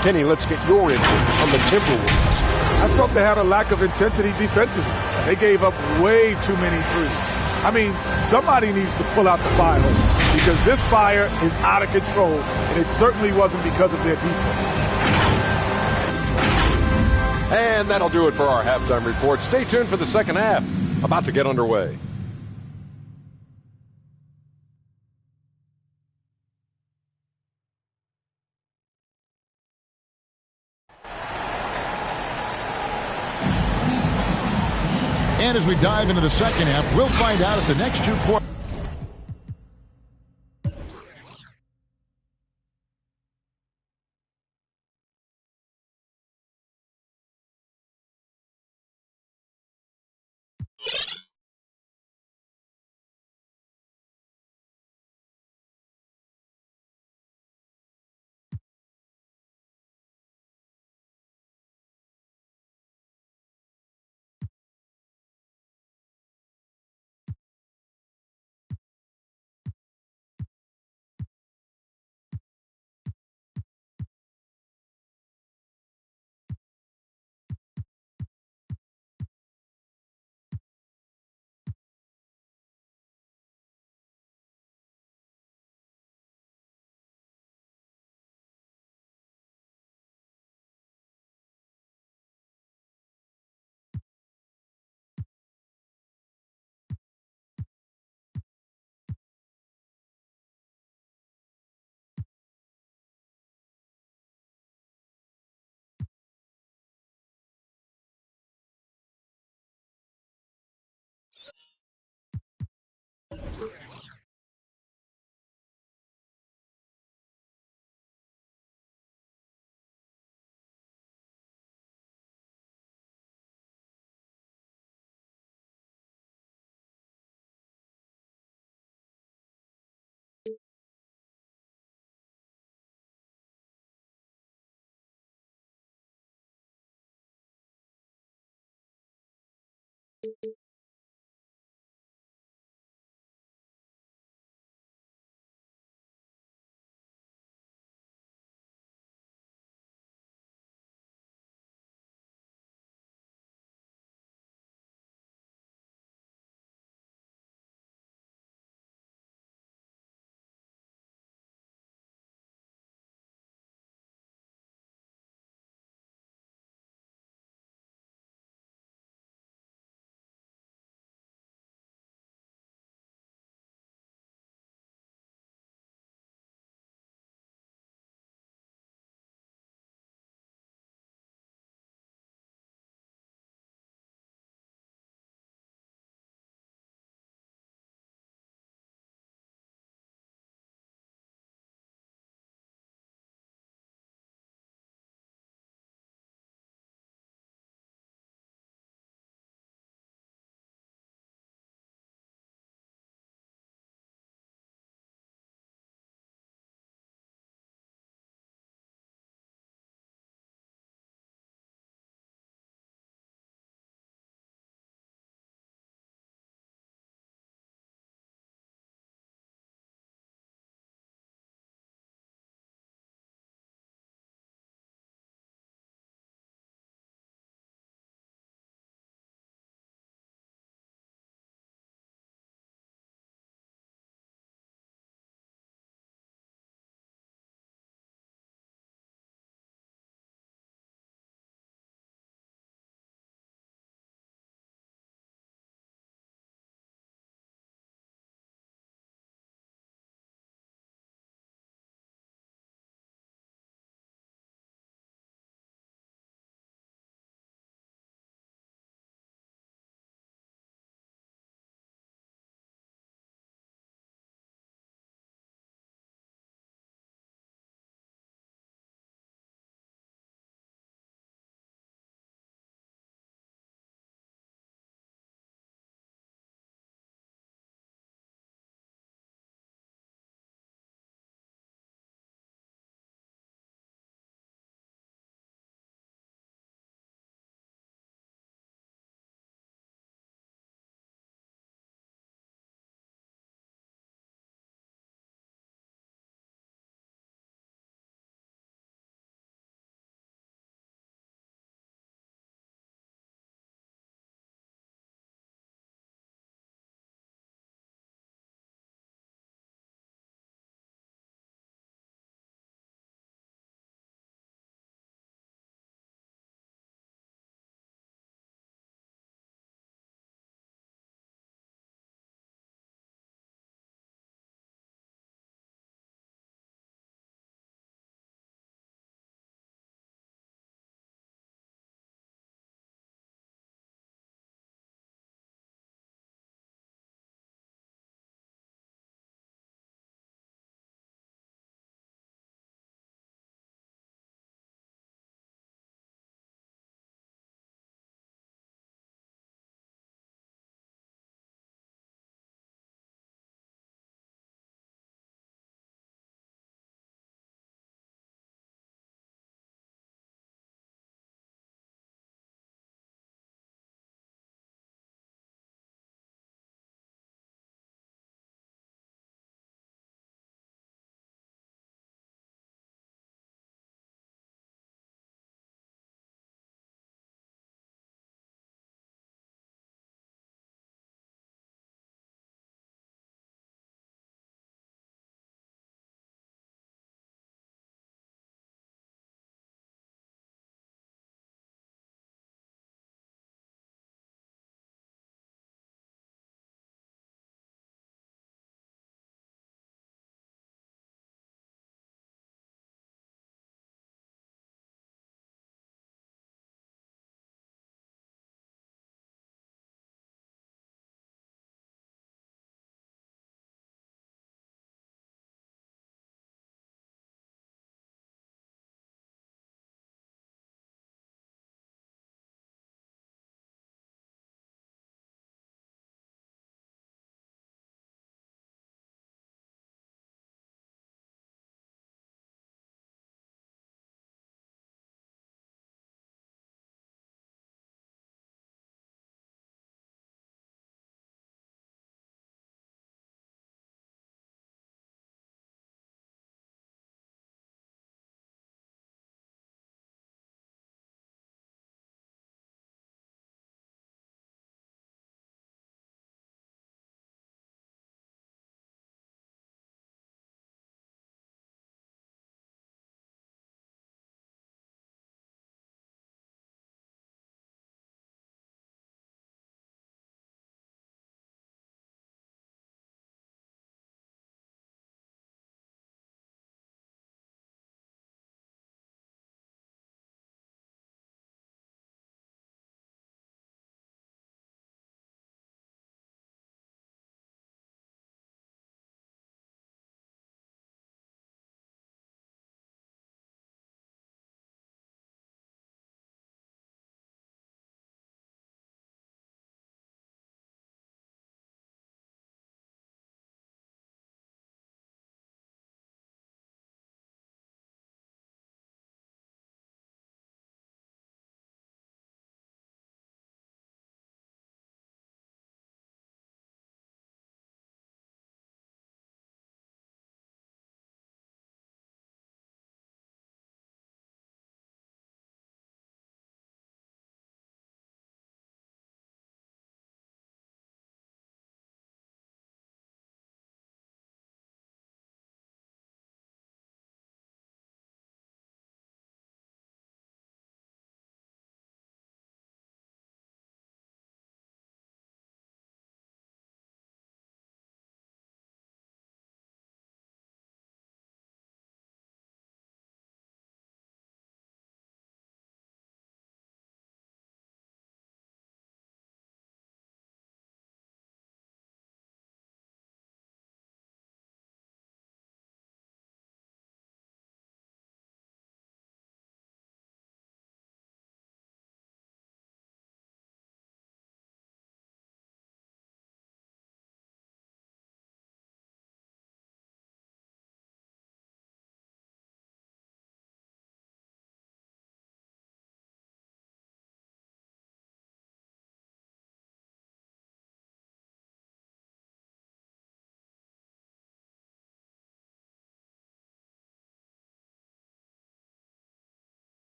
S11: Kenny, let's get your input on the Timberwolves.
S13: I thought they had a lack of intensity defensively. They gave up way too many threes. I mean, somebody needs to pull out the fire because this fire is out of control, and it certainly wasn't because of their defense.
S11: And that'll do it for our halftime report. Stay tuned for the second half. About to get underway.
S3: And as we dive into the second half, we'll find out if the next 2 quarters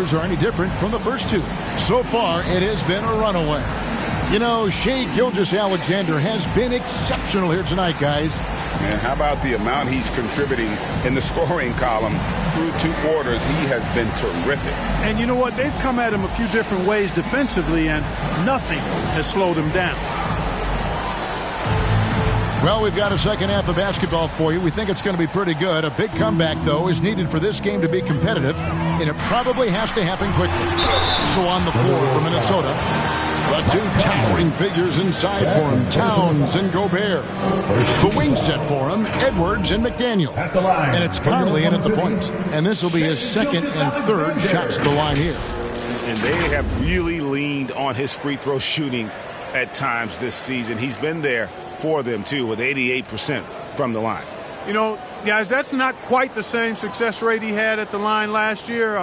S3: quarters are any different from the first two. So far, it has been a runaway. You know, Shai Gilgeous-Alexander has been exceptional here tonight, guys.
S4: And how about the amount he's contributing in the scoring column through 2 quarters? He has been terrific.
S6: And you know what? They've come at him a few different ways defensively, and nothing has slowed him down.
S3: Well, we've got a second half of basketball for you. We think it's going to be pretty good. A big comeback, though, is needed for this game to be competitive, and it probably has to happen quickly. So on the floor for Minnesota, the 2 towering figures inside for him, Towns and Gobert. The wing set for him, Edwards and McDaniel. And it's Conley in at the point. And this will be his second and third shots to the line here.
S9: And they have really leaned on his free throw shooting at times this season. He's been there for them, too, with 88% from the line.
S5: You know, guys, that's not quite the same success rate he had at the line last year,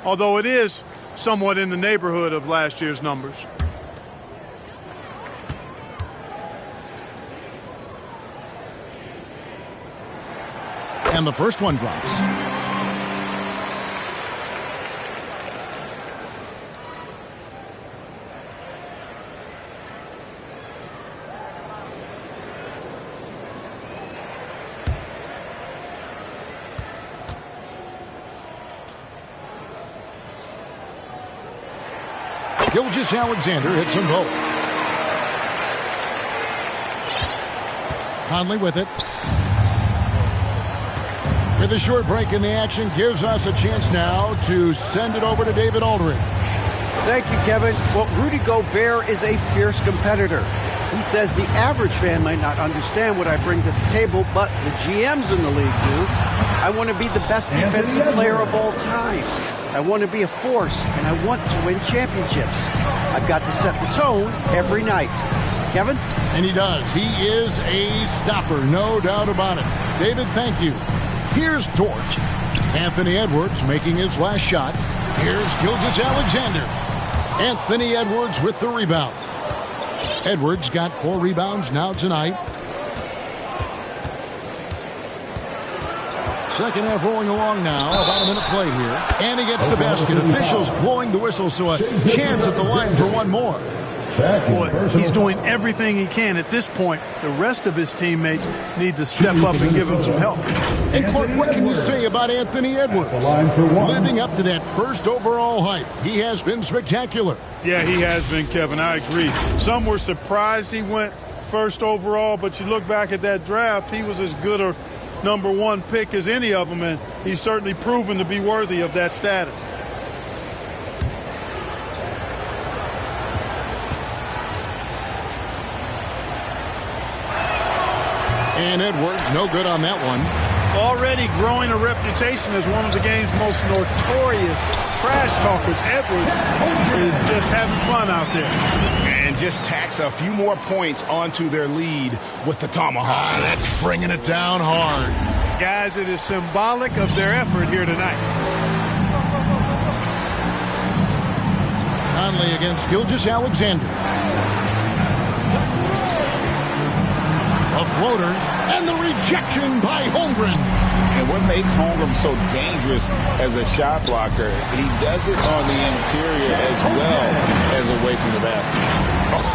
S5: although it is somewhat in the neighborhood of last year's numbers.
S3: And the first one drops. Gilgeous-Alexander hits them both. Conley with it. With a short break in the action, gives us a chance now to send it over to David Aldridge.
S8: Thank you, Kevin. Well, Rudy Gobert is a fierce competitor. He says the average fan might not understand what I bring to the table, but the GMs in the league do. I want to be the best defensive player of all time. I want to be a force, and I want to win championships. I've got to set the tone every night. Kevin?
S3: And he does. He is a stopper, no doubt about it. David, thank you. Here's Dort. Anthony Edwards making his last shot. Here's Gilgeous-Alexander. Anthony Edwards with the rebound. Edwards got 4 rebounds now tonight. Second half rolling along now. About a minute played here. And he gets the basket. Officials blowing the whistle, so a chance at the line for one more.
S6: Boy, he's doing everything he can at this point. The rest of his teammates need to step up and give him some help.
S3: And Clark, what can you say about Anthony Edwards? Living up to that first overall hype, he has been spectacular.
S5: Yeah, he has been, Kevin. I agree. Some were surprised he went first overall, but you look back at that draft, he was as good a number 1 pick as any of them, and he's certainly proven to be worthy of that status.
S3: And Edwards, no good on that one.
S5: Already growing a reputation as one of the game's most notorious trash talkers, Edwards is just having fun out there.
S9: And just tacks a few more points onto their lead with the tomahawk.
S3: That's bringing it down hard.
S5: Guys, it is symbolic of their effort here tonight.
S3: Conley against Gilgeous-Alexander. A floater, and the rejection by Holmgren.
S4: And what makes Holmgren so dangerous as a shot blocker, he does it on the interior as well as away from the basket.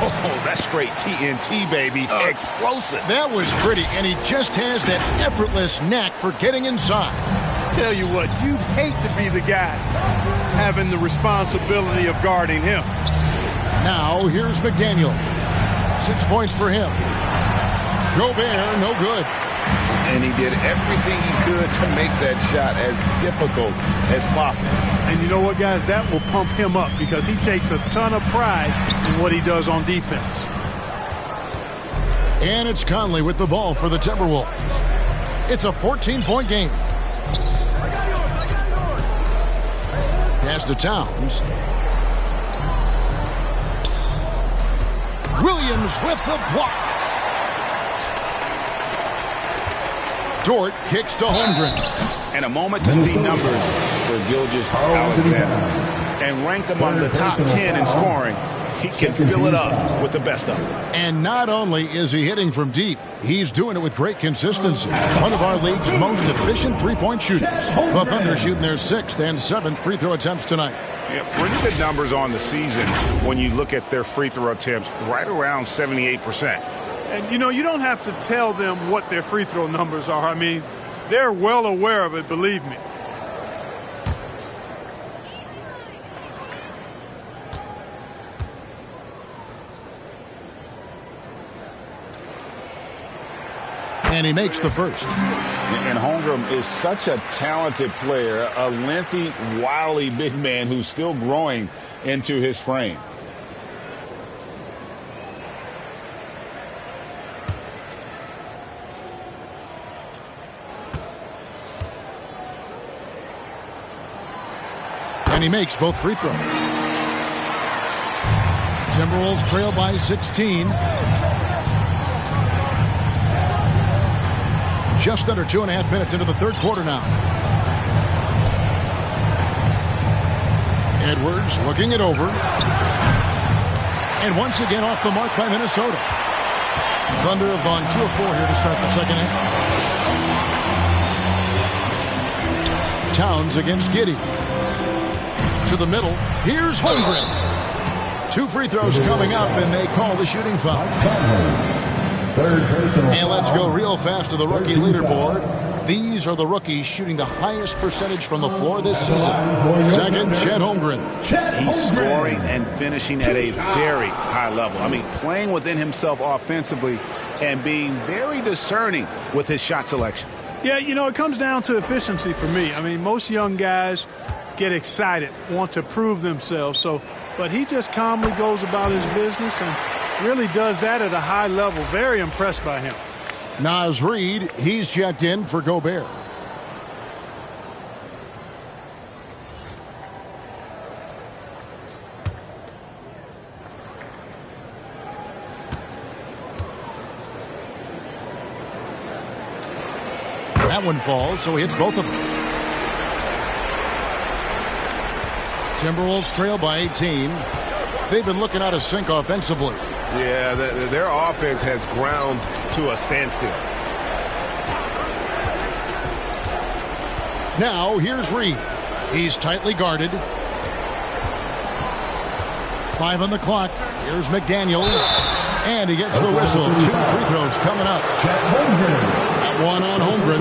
S9: Oh, that's straight TNT, baby. Explosive.
S3: That was pretty, and he just has that effortless knack for getting inside.
S5: Tell you what, you'd hate to be the guy having the responsibility of guarding him.
S3: Now, here's McDaniel. 6 points for him. Gobert, no good.
S4: And he did everything he could to make that shot as difficult as possible.
S5: And you know what, guys? That will pump him up because he takes a ton of pride in what he does on defense.
S3: And it's Conley with the ball for the Timberwolves. It's a 14-point game. Pass to Towns. Williams with the block. Dort kicks to Holmgren.
S9: And a moment to see numbers for Gilgeous-Alexander. And ranked among the top 10 in scoring. he can fill it up with the best of them.
S3: And not only is he hitting from deep, he's doing it with great consistency. One of our league's most efficient three-point shooters. The Thunder shooting their 6th and 7th free throw attempts tonight.
S9: Yeah, pretty good numbers on the season when you look at their free throw attempts, right around 78%.
S5: And, you don't have to tell them what their free throw numbers are. I mean, they're well aware of it, believe me.
S3: And he makes the first.
S4: And Holmgren is such a talented player, a lengthy, wily big man who's still growing into his frame.
S3: And he makes both free throws. Timberwolves trail by 16. Just under 2.5 minutes into the third quarter now. Edwards looking it over. And once again off the mark by Minnesota. Thunder have gone 2 of 4 here to start the second half. Towns against Giddey. To the middle. Here's Holmgren. 2 free throws coming up, and they call the shooting foul. And let's go real fast to the rookie leaderboard. These are the rookies shooting the highest percentage from the floor this season. Second, Chet Holmgren.
S9: He's scoring and finishing at a very high level. I mean, playing within himself offensively and being very discerning with his shot selection.
S5: Yeah, it comes down to efficiency for me. I mean, most young guys get excited, want to prove themselves. But he just calmly goes about his business and really does that at a high level. Very impressed by him.
S3: Naz Reid, he's checked in for Gobert. That one falls, so he hits both of them. Timberwolves trail by 18. They've been looking out of sync offensively.
S14: Yeah, their offense has ground to a standstill.
S3: Now, here's Reid. He's tightly guarded. 5 on the clock. Here's McDaniels. And he gets the whistle. 2 free throws coming up. That one on Holmgren.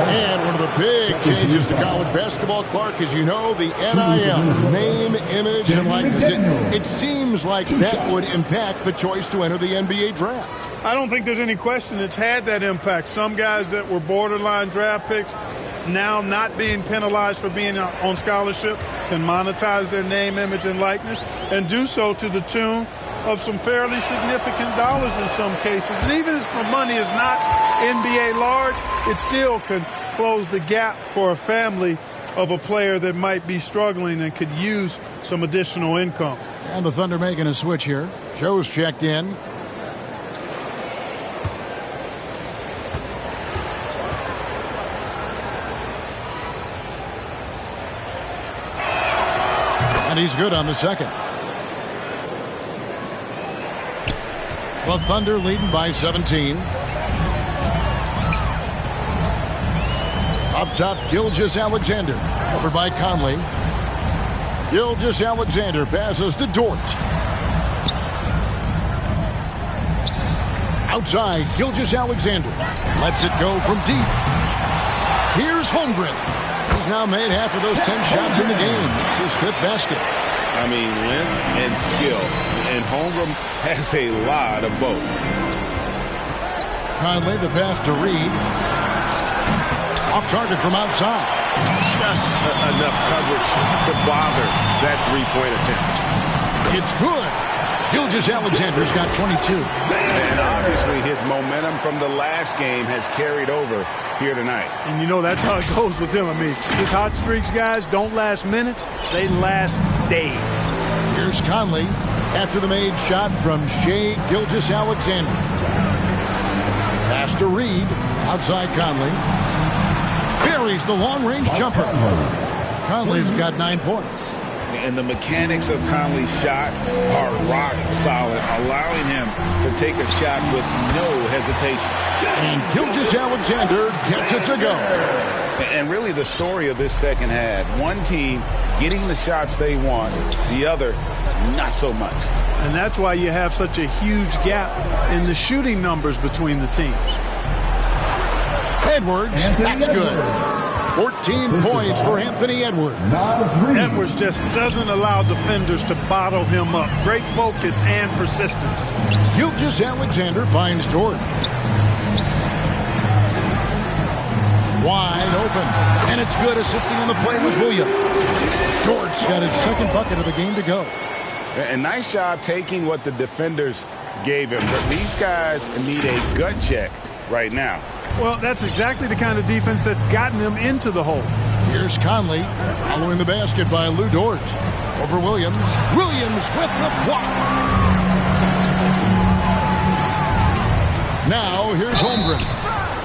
S3: And one of the big changes to college basketball, Clark, as you know, the NIL, name, image, and likeness. It seems like that would impact the choice to enter the NBA draft.
S5: I don't think there's any question it's had that impact. Some guys that were borderline draft picks now not being penalized for being on scholarship can monetize their name, image, and likeness and do so to the tune of some fairly significant dollars in some cases. And even if the money is not NBA large, it still could close the gap for a family of a player that might be struggling and could use some additional income.
S3: And the Thunder making a switch here. Joe's checked in. And he's good on the second. The Thunder leading by 17. Up top, Gilgeous-Alexander. Over by Conley. Gilgeous-Alexander passes to Dort. Outside, Gilgeous-Alexander lets it go from deep. Here's Holmgren. He's now made half of those 10 shots in the game. It's his 5th basket.
S4: I mean, length and skill. And Holmgren has a lot of both.
S3: Conley, the pass to Reid. Off target from outside.
S14: Just enough coverage to bother that three-point attempt.
S3: It's good. Gilgeous-Alexander's got 22.
S9: And obviously his momentum from the last game has carried over here tonight.
S5: And that's how it goes with him. I mean, his hot streaks, guys, don't last minutes. They last days.
S3: Here's Conley after the made shot from Shai Gilgeous-Alexander. Pass to Reid. Outside Conley. Buries the long-range jumper. Conley's got 9 points.
S4: And the mechanics of Conley's shot are rock solid, allowing him to take a shot with no hesitation.
S3: And Gilgeous-Alexander gets it to go.
S4: And really the story of this second half, one team getting the shots they want, the other not so much.
S6: And that's why you have such a huge gap in the shooting numbers between the teams.
S3: Edwards, that's good. 14 points for Anthony Edwards.
S6: Edwards just doesn't allow defenders to bottle him up. Great focus and persistence.
S3: Gilgeous-Alexander finds Dort. Wide open. And it's good. Assisting on the play was Williams. Dort's got his second bucket of the game to go.
S4: A nice job taking what the defenders gave him. But these guys need a gut check right now.
S6: Well, that's exactly the kind of defense that's gotten them into the hole.
S3: Here's Conley following the basket by Lou Dort. Over Williams. Williams with the block. Now here's Holmgren.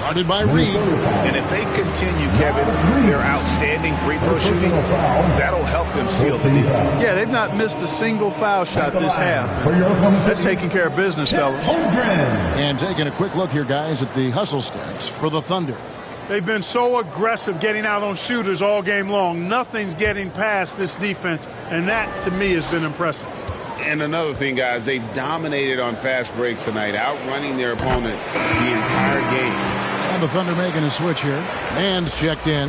S3: Guarded by Reed.
S9: And if they continue, Kevin, their outstanding free throw shooting, that'll help them seal the deal.
S6: Yeah, they've not missed a single foul shot this half. That's taking care of business, fellas.
S3: And taking a quick look here, guys, at the hustle stats for the Thunder.
S6: They've been so aggressive getting out on shooters all game long. Nothing's getting past this defense, and that, to me, has been impressive.
S4: And another thing, guys, they've dominated on fast breaks tonight, outrunning their opponent the entire game.
S3: And the Thunder making a switch here. Man's checked in.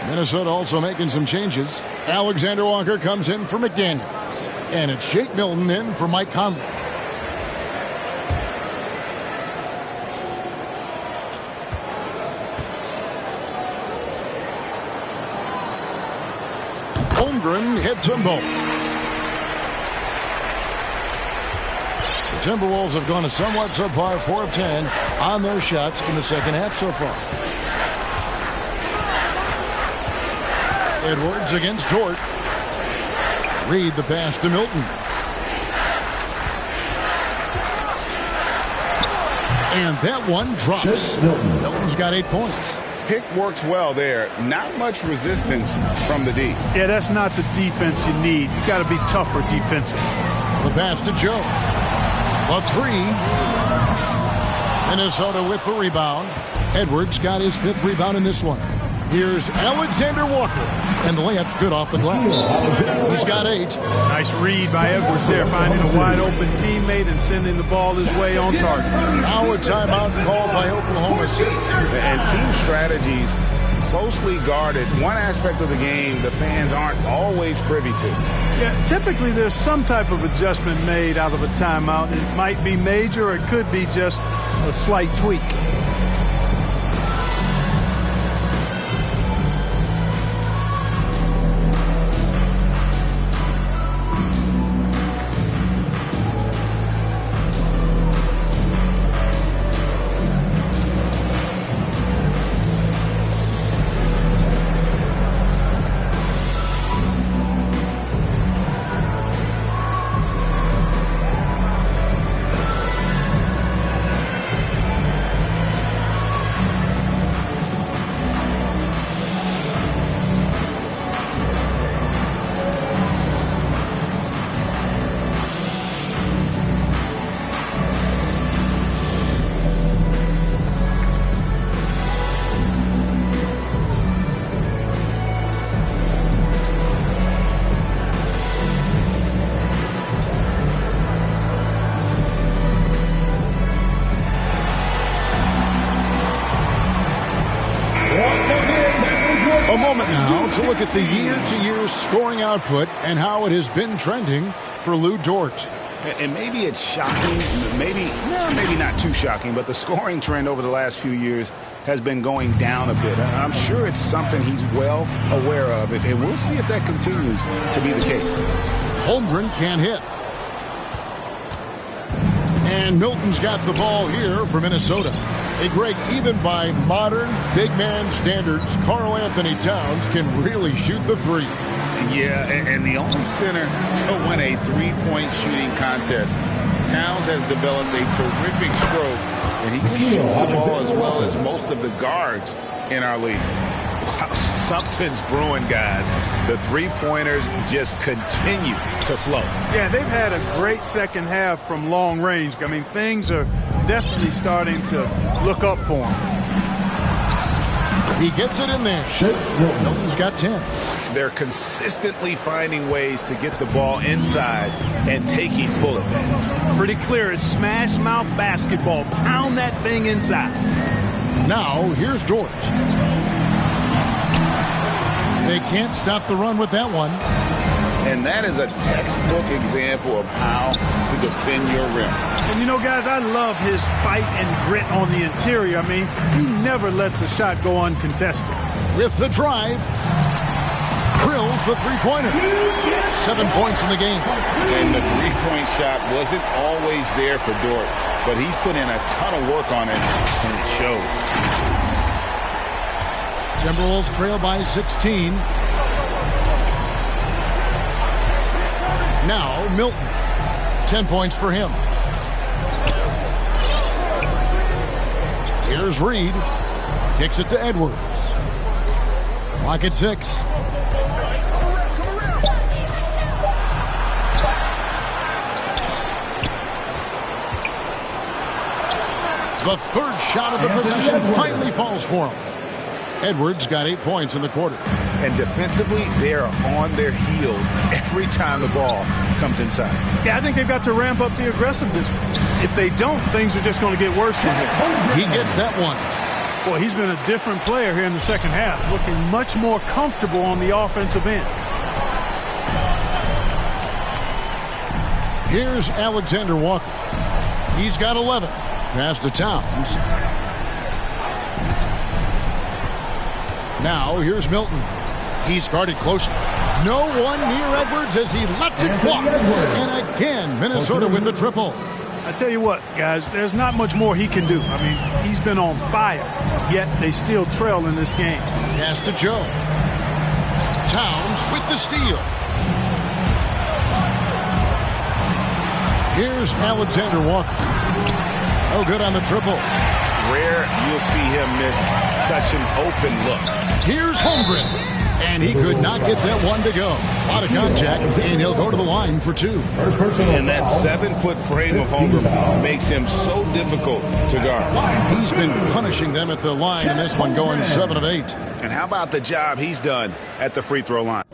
S3: Minnesota also making some changes. Alexander Walker comes in for McDaniels. And it's Shake Milton in for Mike Conley. Holmgren hits them both. The Timberwolves have gone a somewhat subpar 4 of 10 on their shots in the second half so far. Edwards against Dort. Reed the pass to Milton. And that one drops. Milton's got 8 points.
S4: Pick works well there. Not much resistance from the D.
S6: Yeah, that's not the defense you need. You got to be tougher defensively.
S3: The pass to Joe. A 3. Minnesota with the rebound. Edwards got his 5th rebound in this one. Here's Alexander Walker. And the layup's good off the glass. He's got 8.
S6: Nice read by Edwards there, finding a wide open teammate and sending the ball his way on target.
S3: Now a timeout called by Oklahoma City.
S4: And team strategies closely guarded. One aspect of the game the fans aren't always privy to.
S6: Yeah, typically there's some type of adjustment made out of a timeout. It might be major or it could be just a slight tweak.
S3: Look at the year-to-year scoring output and how it has been trending for Lou Dort.
S9: And maybe it's shocking, maybe not too shocking, but the scoring trend over the last few years has been going down a bit. I'm sure it's something he's well aware of, and we'll see if that continues to be the case.
S3: Holmgren can't hit. And Milton's got the ball here for Minnesota. Hey, Greg, even by modern big man standards, Karl Anthony Towns can really shoot the three.
S4: Yeah, and the only center to win a three-point shooting contest. Towns has developed a terrific stroke, and he just shoots the ball as well as most of the guards in our league. Wow,
S9: Something's brewing, guys. The three-pointers just continue to flow.
S5: Yeah, they've had a great second half from long range. I mean, things are definitely starting to look up for him.
S3: He gets it in there. Milton's got 10.
S9: They're consistently finding ways to get the ball inside and taking full advantage.
S6: Pretty clear. It's smash mouth basketball. Pound that thing inside.
S3: Now, here's George. They can't stop the run with that one.
S9: And that is a textbook example of how to defend your rim.
S6: And, you know, guys, I love his fight and grit on the interior. I mean, he never lets a shot go uncontested.
S3: With the drive, drills the three-pointer. 7 points in the game.
S9: And the three-point shot wasn't always there for Dort, but he's put in a ton of work on it, and it shows.
S3: Timberwolves trail by 16. Now, Milton. 10 points for him. Here's Reed. Kicks it to Edwards. Clock at 6. The third shot of the possession finally falls for him. Edwards got 8 points in the quarter.
S9: And defensively, they are on their heels every time the ball comes inside.
S6: Yeah, I think they've got to ramp up the aggressiveness. If they don't, things are just going to get worse from here.
S3: He gets that one.
S6: Boy, he's been a different player here in the second half, looking much more comfortable on the offensive end.
S3: Here's Alexander Walker. He's got 11. Pass to Towns. Now, here's Milton. He's guarded closely. No one near Edwards as he lets it walk. And again, Minnesota with the triple.
S6: I tell you what, guys, there's not much more he can do. I mean, he's been on fire, yet they still trail in this game.
S3: Pass to Joe. Towns with the steal. Here's Alexander Walker. Oh, good on the triple.
S9: Rare you'll see him miss such an open look.
S3: Here's Holmgren. And he could not get that one to go. A lot of contact, and he'll go to the line for 2.
S9: And that 7-foot frame of Holmgren makes him so difficult to guard.
S3: He's been punishing them at the line, and this one going 7 of 8.
S9: And how about the job he's done at the free throw line?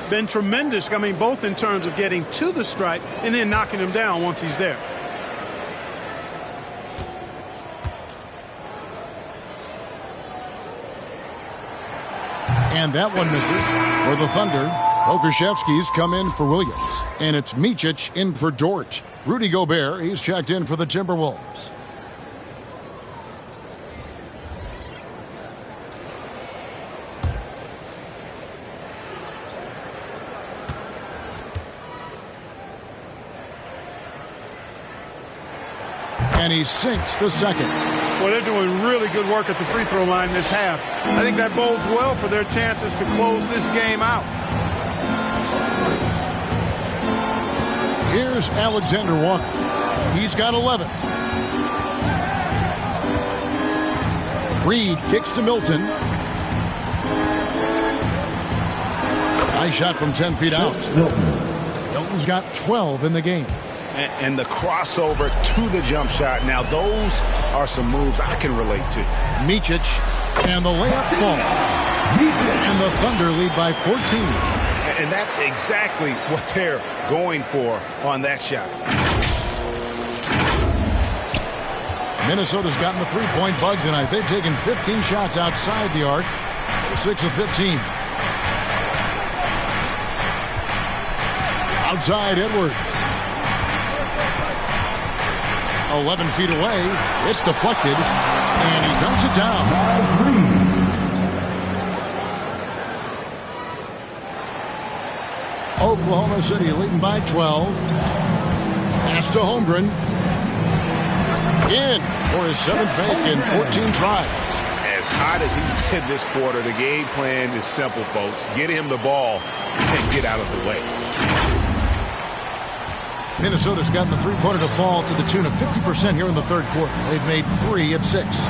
S6: been tremendous. I mean, both in terms of getting to the stripe and then knocking him down once he's there.
S3: And that one misses for the Thunder. Pokuševski's come in for Williams. And it's Micic in for Dort. Rudy Gobert, he's checked in for the Timberwolves. And he sinks the second.
S5: Well, they're doing really good work at the free throw line this half. I think that bodes well for their chances to close this game out.
S3: Here's Alexander Walker. He's got 11. Reed kicks to Milton. Nice shot from 10 feet out. Milton's got 12 in the game.
S9: And the crossover to the jump shot. Now, those are some moves I can relate to.
S3: Micic, and the layup falls. And the Thunder lead by 14.
S9: And that's exactly what they're going for on that shot.
S3: Minnesota's gotten the three-point bug tonight. They've taken 15 shots outside the arc. 6 of 15. Outside Edwards. 11 feet away. It's deflected. And he dunks it down. Oklahoma City leading by 12. Pass to Holmgren. In for his 7th make in 14 tries.
S9: As hot as he's been this quarter, the game plan is simple, folks. Get him the ball and get out of the way.
S3: Minnesota's gotten the three-pointer to fall to the tune of 50% here in the third quarter. They've made 3 of 6.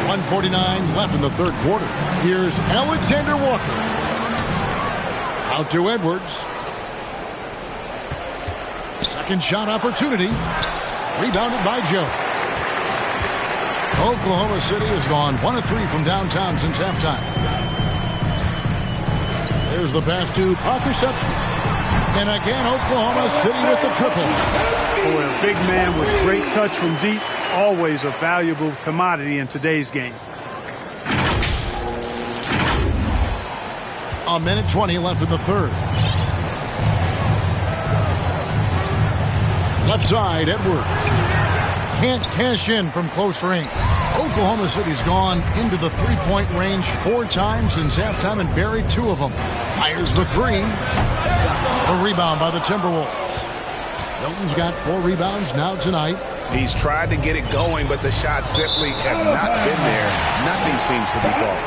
S3: 1:49 left in the third quarter. Here's Alexander Walker. Out to Edwards. Second shot opportunity. Rebounded by Joe. Oklahoma City has gone 1 of 3 from downtown since halftime. There's the pass to Pokuševski. And again, Oklahoma City with the triple.
S5: Boy, a big man with great touch from deep, always a valuable commodity in today's game.
S3: A minute 20 left in the third. Left side, Edwards. Can't cash in from close range. Oklahoma City's gone into the three-point range 4 times since halftime and buried 2 of them. Fires the 3. A rebound by the Timberwolves. Milton's got 4 rebounds now tonight.
S9: He's tried to get it going, but the shots simply have not been there. Nothing seems to be falling.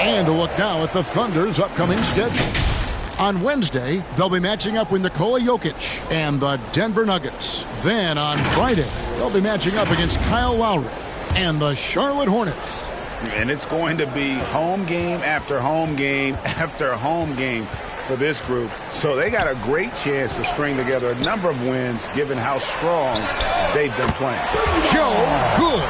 S3: And a look now at the Thunder's upcoming schedule. On Wednesday, they'll be matching up with Nikola Jokic and the Denver Nuggets. Then on Friday, they'll be matching up against Kyle Lowry and the Charlotte Hornets.
S9: And it's going to be home game after home game after home game for this group. So they got a great chance to string together a number of wins given how strong they've been playing.
S3: Joe Good.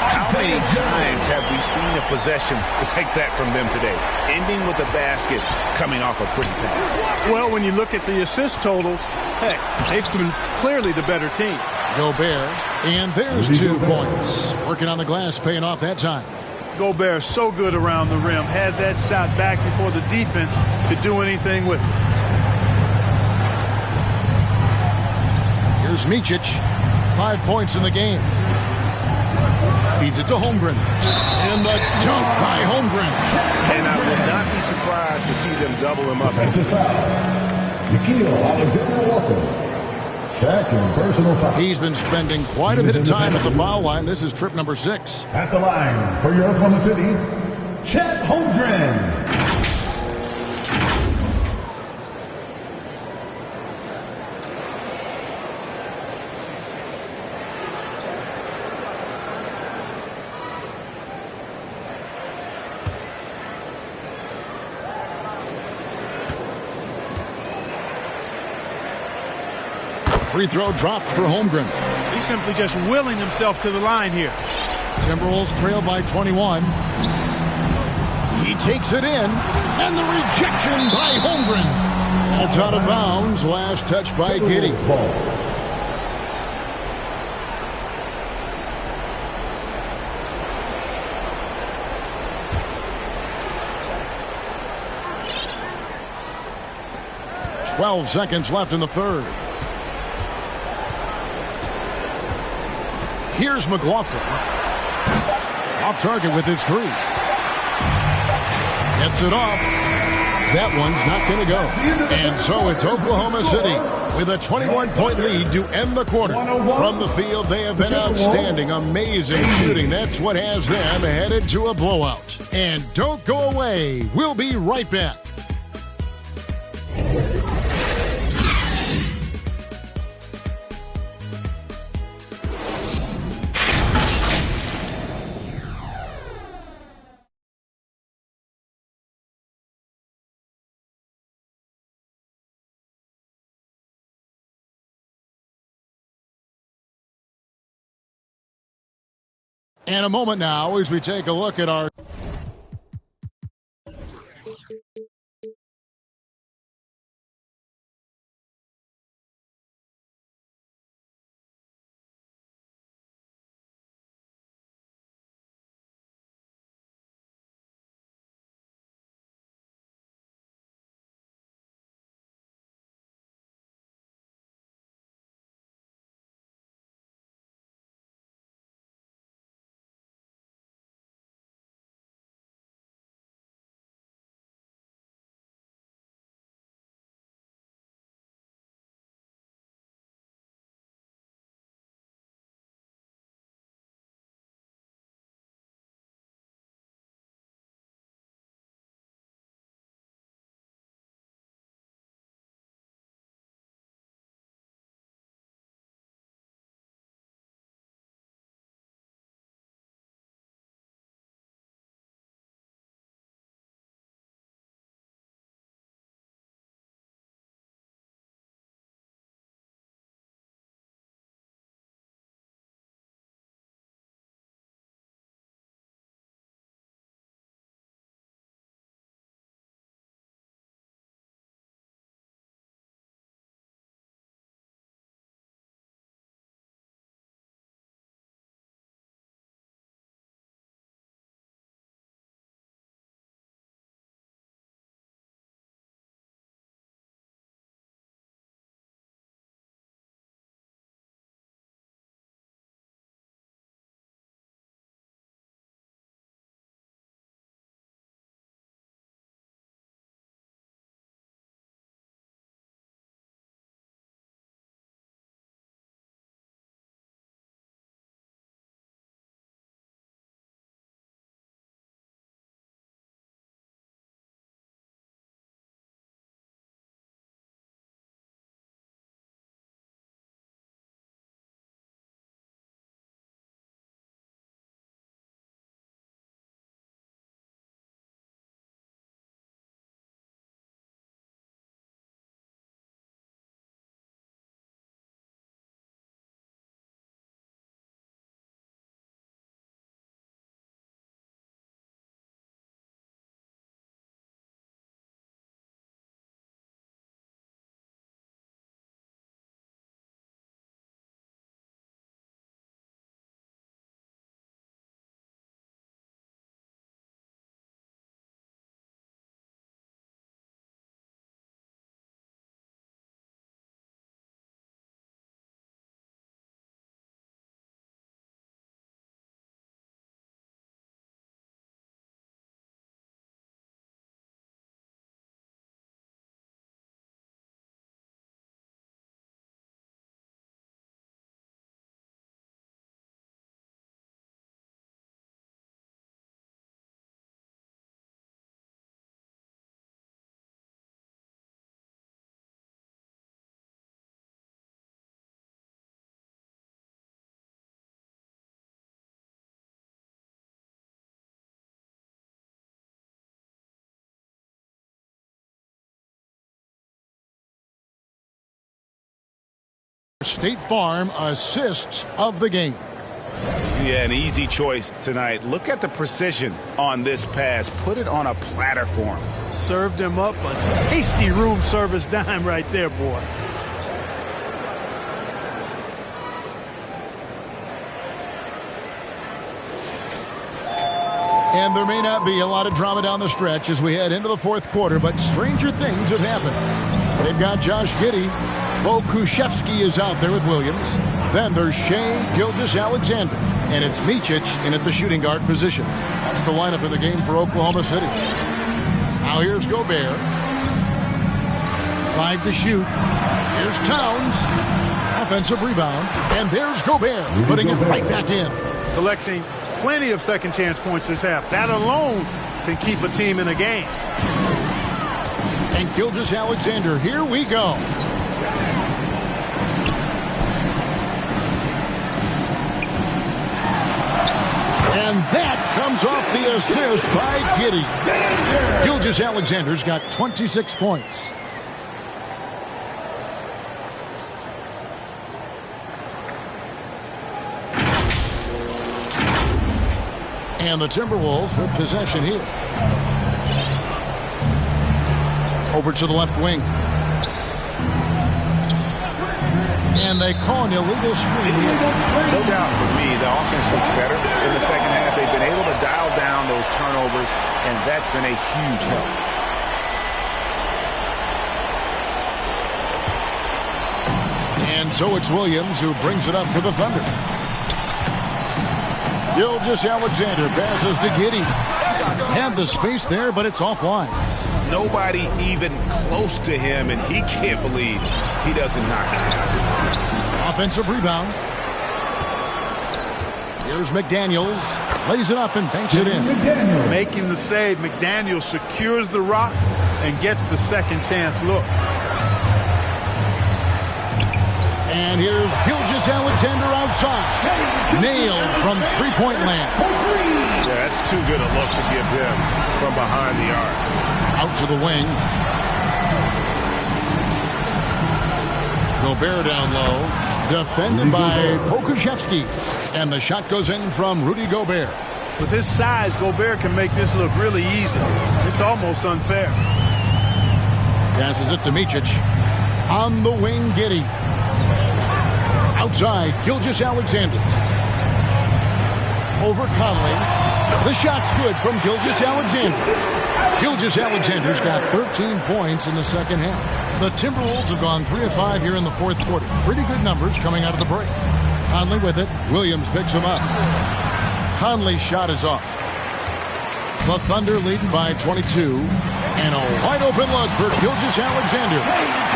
S9: How many times have we seen a possession like that from them today? Ending with a basket, coming off a pretty pass.
S5: Well, when you look at the assist totals, heck, they've been clearly the better team.
S3: Gobert, and there's 2 points. Working on the glass, paying off that time.
S5: Gobert so good around the rim. Had that shot back before the defense could do anything with it.
S3: Here's Micic. 5 points in the game. Feeds it to Holmgren. And the dunk by Holmgren.
S9: And I would not be surprised to see them double him up.
S7: Offensive foul. Nikhil Alexander Walker. Second personal foul.
S3: He's been spending quite a bit of time at the foul line. This is trip number 6.
S7: At the line for your Oklahoma City, Chet Holmgren.
S3: Free throw dropped for Holmgren.
S5: He's simply just willing himself to the line here.
S3: Timberwolves trail by 21. He takes it in, and the rejection by Holmgren. It's out of bounds. Last touch by Giddey.
S7: Ball.
S3: 12 seconds left in the third. Here's McLaughlin. Off target with his three. Gets it off. That one's not going to go. And so it's Oklahoma City with a 21-point lead to end the quarter. From the field, they have been outstanding. Amazing shooting. That's what has them headed to a blowout. And don't go away. We'll be right back. And a moment now as we take a look at our State Farm assists of the game.
S9: Yeah, an easy choice tonight. Look at the precision on this pass. Put it on a platter for him.
S6: Served him up a tasty room service dime right there, boy.
S3: And there may not be a lot of drama down the stretch as we head into the fourth quarter, but stranger things have happened. They've got Josh Giddey. Bo Kuszewski is out there with Williams. Then there's Shea Gilgeous-Alexander. And it's Micic in at the shooting guard position. That's the lineup in the game for Oklahoma City. Now here's Gobert. 5 to shoot. Here's Towns. Offensive rebound. And there's Gobert putting it right back in.
S5: Collecting plenty of second chance points this half. That alone can keep a team in a game.
S3: And Gilgeous-Alexander, here we go. And that comes off the assist by Giddey. Gilgeous-Alexander's got 26 points. And the Timberwolves with possession here. Over to the left wing. And they call an illegal screen here.
S9: No doubt for me, the offense looks better in the second half. They've been able to dial down those turnovers, and that's been a huge help.
S3: And so it's Williams who brings it up for the Thunder. Gilgeous-Alexander passes to Giddey. Had the space there, but it's offline.
S9: Nobody even close to him, and he can't believe he doesn't knock it out.
S3: Offensive rebound. Here's McDaniels. Lays it up and banks it in.
S5: Making the save, McDaniels secures the rock and gets the second chance look.
S3: And here's Gilgeous-Alexander outside. Nailed from three-point land.
S14: Yeah, that's too good a look to give him from behind the arc.
S3: Out to the wing. Gobert down low. Defended by Pokusevski. And the shot goes in from Rudy Gobert.
S5: With his size, Gobert can make this look really easy. It's almost unfair.
S3: Passes it to Micic. On the wing, Giddey. Outside, Gilgeous-Alexander. Over Conley. The shot's good from Gilgeous-Alexander. Gilgeous-Alexander's got 13 points in the second half. The Timberwolves have gone 3 of 5 here in the fourth quarter. Pretty good numbers coming out of the break. Conley with it. Williams picks him up. Conley's shot is off. The Thunder leading by 22. And a wide open look for Gilgeous-Alexander.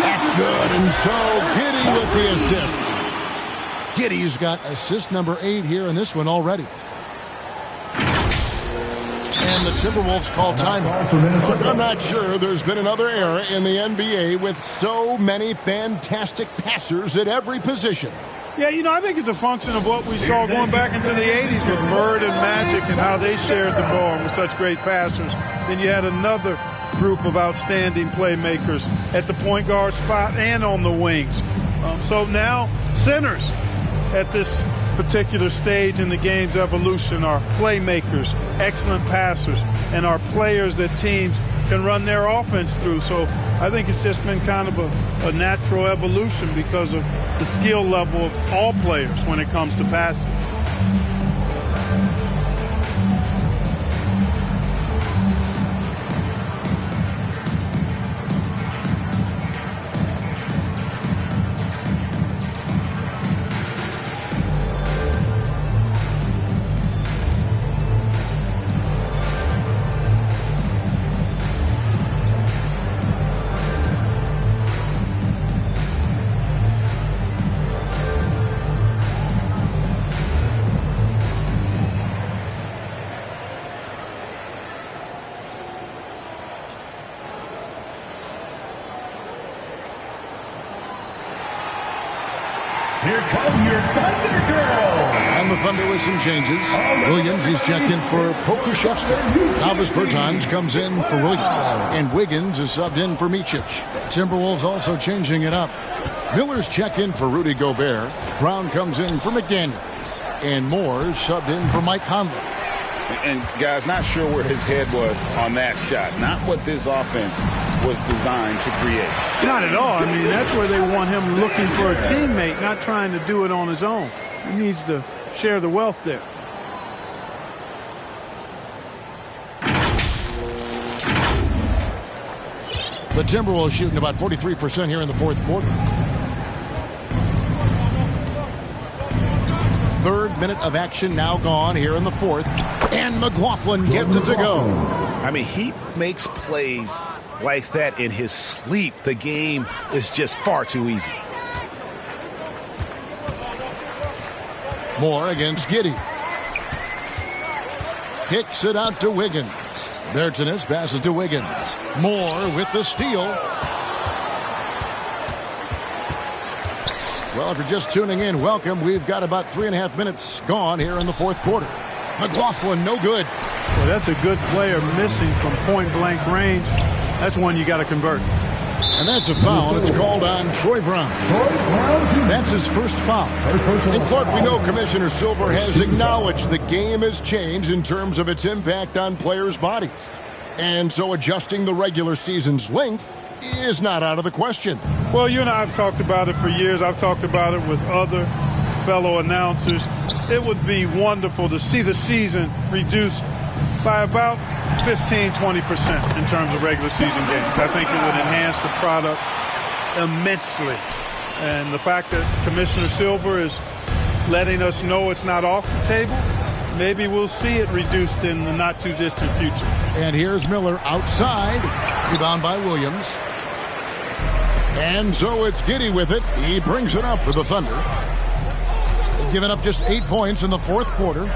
S3: That's good. And so Giddey with the assist. Giddey's got assist number 8 here in this one already. And the Timberwolves call timeout. I'm not sure there's been another era in the NBA with so many fantastic passers at every position.
S5: Yeah, you know, I think it's a function of what we saw going back into the 80s with Bird and Magic and how they shared the ball and were such great passers. Then you had another group of outstanding playmakers at the point guard spot and on the wings. So now centers at this particular stage in the game's evolution are playmakers, excellent passers, and are players that teams can run their offense through. So I think it's just been kind of a natural evolution because of the skill level of all players when it comes to passing.
S7: Here come your Thunder Girls.
S3: And the Thunder with some changes. Williams, he's checked in for Pokusevski. Albus Bertans comes in for Williams. And Wiggins is subbed in for Micic. Timberwolves also changing it up. Miller's checked in for Rudy Gobert. Brown comes in for McDaniels. And Moore subbed in for Mike Conley.
S9: And, guys, not sure where his head was on that shot. Not what this offense was designed to create.
S5: Not at all. I mean, that's where they want him looking for a teammate, not trying to do it on his own. He needs to share the wealth there.
S3: The Timberwolves shooting about 43% here in the fourth quarter. Third minute of action now gone here in the fourth. And McLaughlin gets it to go.
S9: I mean, he makes plays like that in his sleep. The game is just far too easy.
S3: Moore against Giddey. Kicks it out to Wiggins. Bertans passes to Wiggins. Moore with the steal. Well, if you're just tuning in, welcome. We've got about 3.5 minutes gone here in the fourth quarter. McLaughlin, no good.
S5: Well, that's a good player missing from point-blank range. That's one you got to convert.
S3: And that's a foul. It's called on Troy Brown. That's his first foul. And Clark, we know Commissioner Silver has acknowledged the game has changed in terms of its impact on players' bodies. And so adjusting the regular season's length is not out of the question.
S5: Well, you and I have talked about it for years. I've talked about it with other fellow announcers. It would be wonderful to see the season reduced by about 15-20% in terms of regular season games. I think it would enhance the product immensely. And the fact that Commissioner Silver is letting us know it's not off the table, maybe we'll see it reduced in the not-too-distant future.
S3: And here's Miller outside. Rebound by Williams. And so it's Giddey with it. He brings it up for the Thunder. They've given up just 8 points in the fourth quarter.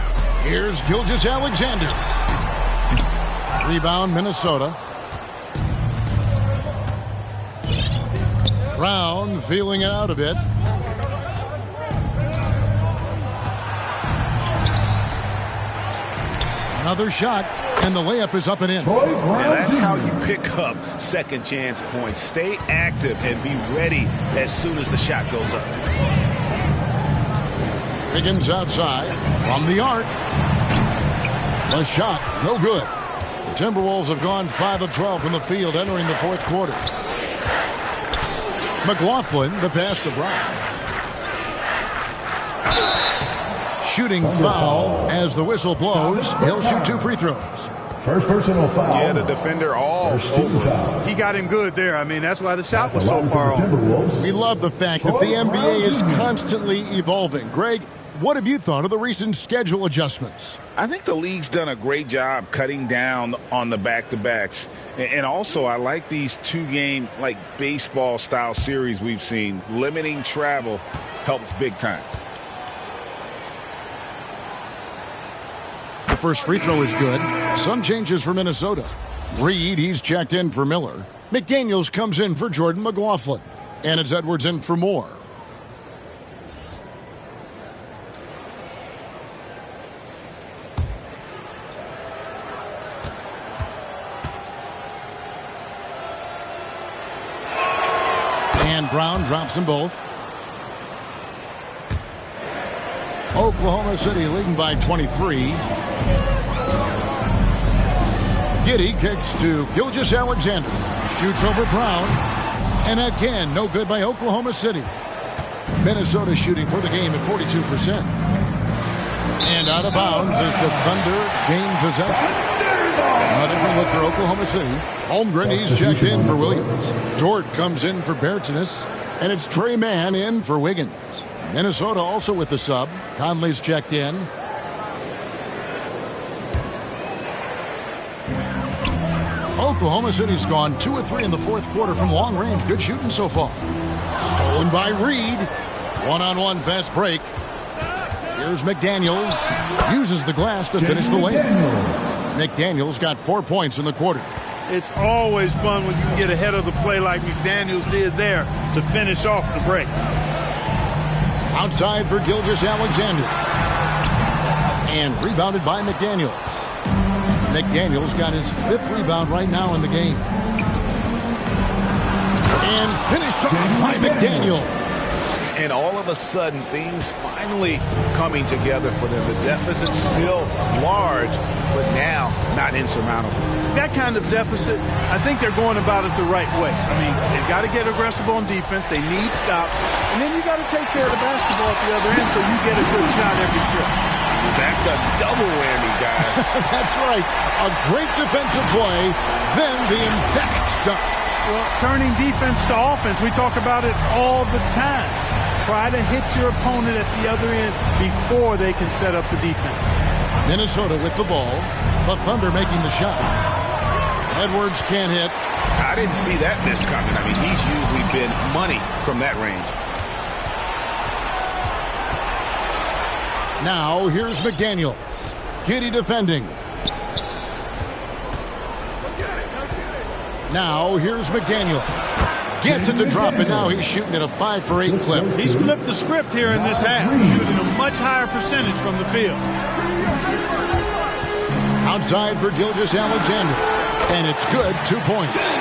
S3: Here's Gilgeous-Alexander. Rebound, Minnesota. Brown feeling it out a bit. Another shot, and the layup is up and in.
S9: Yeah, that's how you pick up second chance points. Stay active and be ready as soon as the shot goes up.
S3: Wiggins outside from the arc. The shot, no good. The Timberwolves have gone 5 of 12 from the field entering the fourth quarter. McLaughlin, the pass to Brown. Shooting foul as the whistle blows. He'll shoot 2 free throws.
S7: First personal foul.
S9: Yeah, the defender all over.
S5: He got him good there. I mean, that's why the shot was so far off.
S3: We love the fact that the NBA is constantly evolving. Greg, what have you thought of the recent schedule adjustments?
S9: I think the league's done a great job cutting down on the back-to-backs. And also, I like these 2-game, like, baseball-style series we've seen. Limiting travel helps big time.
S3: The first free throw is good. Some changes for Minnesota. Reed, he's checked in for Miller. McDaniels comes in for Jordan McLaughlin. And it's Edwards in for Moore. And Brown drops them both. Oklahoma City leading by 23. Giddey kicks to Gilgeous-Alexander. Shoots over Brown. And again, no good by Oklahoma City. Minnesota shooting for the game at 42%. And out of bounds as the Thunder gain possession. A different look for Oklahoma City. Holmgren, he's checked in for Williams. Dort comes in for Bertans. And it's Trey Mann in for Wiggins. Minnesota also with the sub. Conley's checked in. Oklahoma City's gone 2 of 3 in the fourth quarter from long range. Good shooting so far. Stolen by Reed. One-on-one fast break. Here's McDaniels. Uses the glass to finish the layup. McDaniels got 4 points in the quarter.
S5: It's always fun when you can get ahead of the play like McDaniels did there to finish off the break.
S3: Outside for Gilgeous-Alexander. And rebounded by McDaniels. McDaniels got his 5th rebound right now in the game. And finished off by McDaniels.
S9: and all of a sudden things finally coming together for them. The deficit's still large, but now not insurmountable.
S5: That kind of deficit, I think they're going about it the right way. I mean, they've got to get aggressive on defense. They need stops. And then you got to take care of the basketball at the other end so you get a good shot every trip.
S9: That's a double whammy, guys.
S3: That's right. A great defensive play, then the emphatic stop.
S5: Well, turning defense to offense, we talk about it all the time. Try to hit your opponent at the other end before they can set up the defense.
S3: Minnesota with the ball. The Thunder making the shot. Edwards can't hit.
S9: I didn't see that miss coming. I mean, he's usually been money from that range.
S3: Now, here's McDaniels. Giddy defending. Now, here's McDaniels. Gets it to drop, and now he's shooting at a 5-for-8 clip.
S5: He's flipped the script here in this half, shooting a much higher percentage from the field.
S3: Outside for Gilgeous-Alexander. And it's good, 2 points.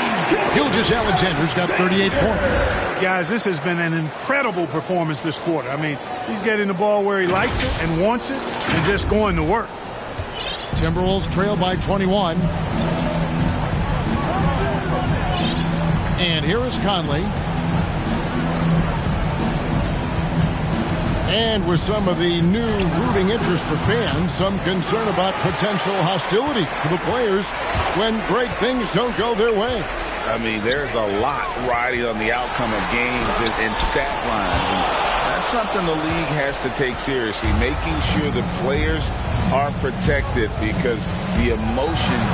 S3: Gilgeous-Alexander's got 38 points.
S5: Guys, this has been an incredible performance this quarter. I mean, he's getting the ball where he likes it and wants it and just going to work.
S3: Timberwolves trail by 21. And here is Conley. And with some of the new rooting interest for fans, some concern about potential hostility to the players when great things don't go their way.
S4: I mean, there's a lot riding on the outcome of games and stat lines. And that's something the league has to take seriously, making sure the players are protected because the emotions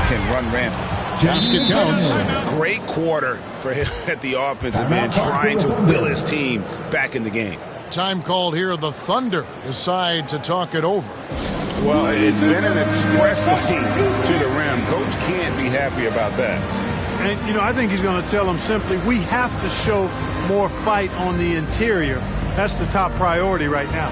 S4: can run rampant.
S3: Basket counts.
S9: Great quarter for him at the offensive end, trying to will his team back in the game.
S3: Time called here. The Thunder decide to talk it over.
S4: Well, it's been an express lane to the rim. Coach can't be happy about that.
S5: And, you know, I think he's going to tell them simply, we have to show more fight on the interior. That's the top priority right now.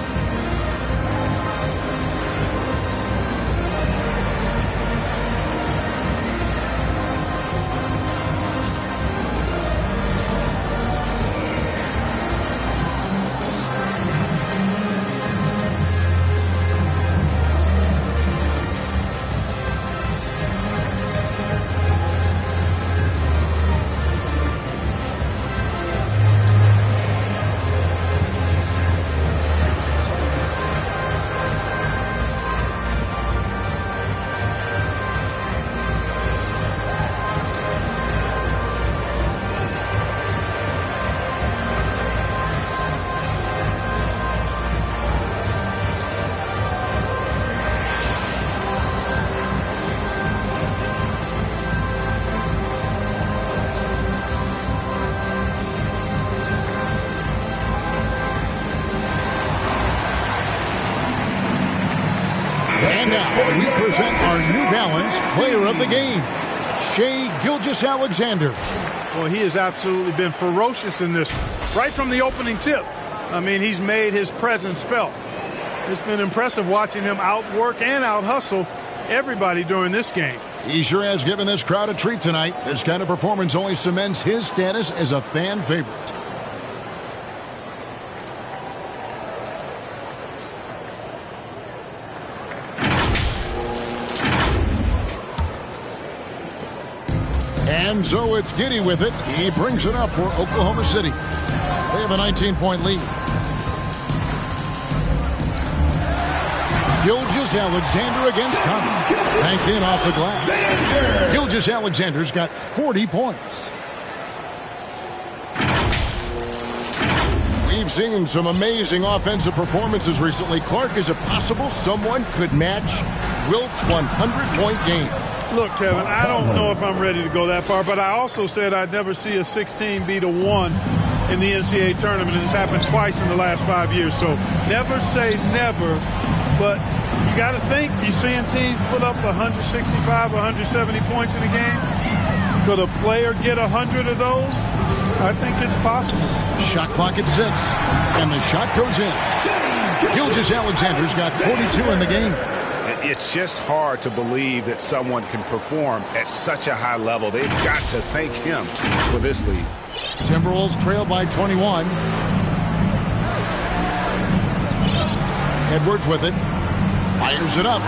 S3: And now we present our New Balance Player of the Game, Shai Gilgeous-Alexander.
S5: Well, he has absolutely been ferocious in this one. Right from the opening tip. I mean, he's made his presence felt. It's been impressive watching him outwork and out-hustle everybody during this game.
S3: He sure has given this crowd a treat tonight. This kind of performance only cements his status as a fan favorite. And so it's Giddy with it. He brings it up for Oklahoma City. They have a 19-point lead. Gilgeous-Alexander against Conley. Banked in off the glass. Gilgeous-Alexander's got 40 points. We've seen some amazing offensive performances recently. Clark, is it possible someone could match Wilt's 100-point game?
S5: Look, Kevin, I don't know if I'm ready to go that far, but I also said I'd never see a 16 beat a 1 in the NCAA tournament, and it's happened twice in the last 5 years. So never say never, but you got to think you're seeing teams put up 165, 170 points in a game. Could a player get 100 of those? I think it's possible.
S3: Shot clock at 6, and the shot goes in. Gilgeous-Alexander's got 42 in the game.
S9: It's just hard to believe that someone can perform at such a high level. They've got to thank him for this lead.
S3: Timberwolves trail by 21. Edwards with it. Fires it up.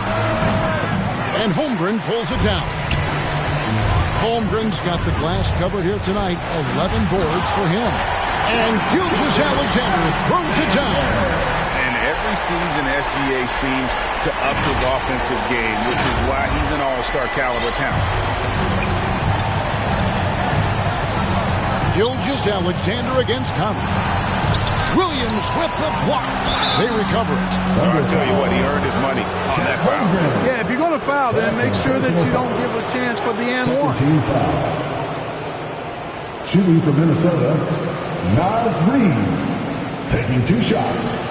S3: And Holmgren pulls it down. Holmgren's got the glass covered here tonight. 11 boards for him. And Gilgeous-Alexander throws it down.
S9: And every season, SGA seems to up his offensive game, which is why he's an all-star caliber talent.
S3: Gilgeous-Alexander against Conley. Williams with the block. They recover it.
S9: I'll tell you what, he earned his money on that foul.
S6: Yeah, if you're going to foul, then make sure that you don't give a chance for the and one.
S7: Team foul. Shooting for Minnesota, Naz Reid, taking 2 shots.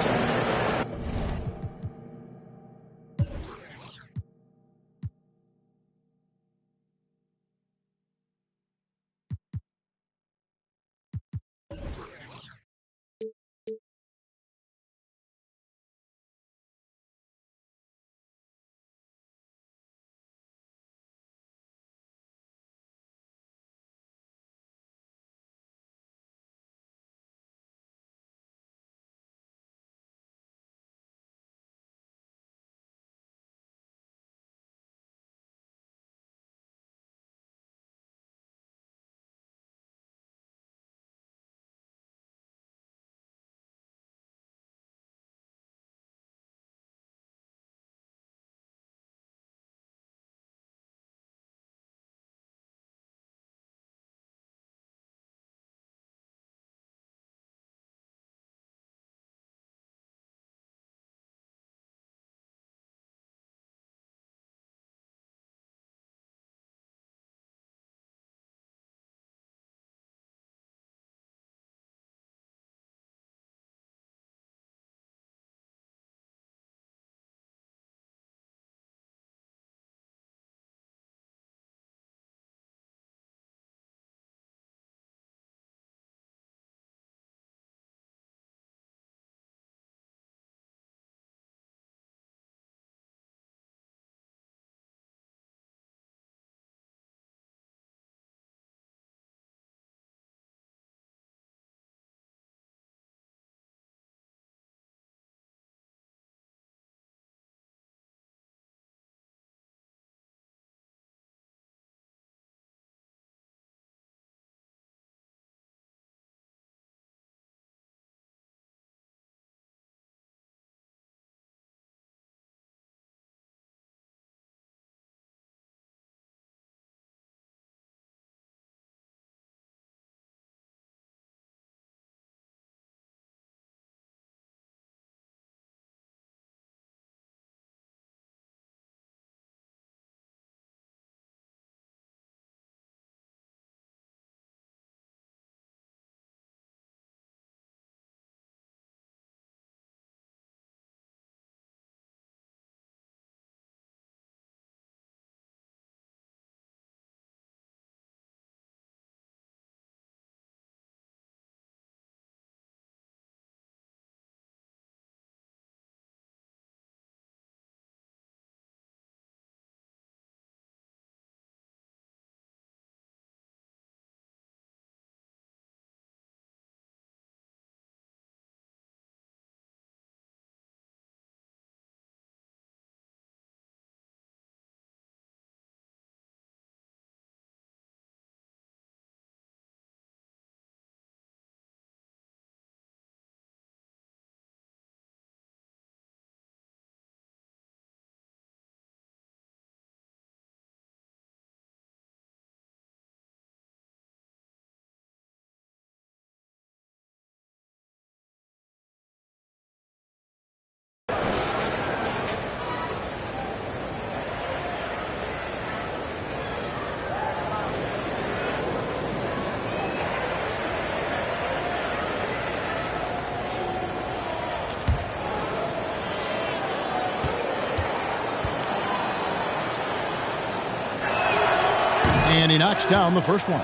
S3: And he knocks down the first one.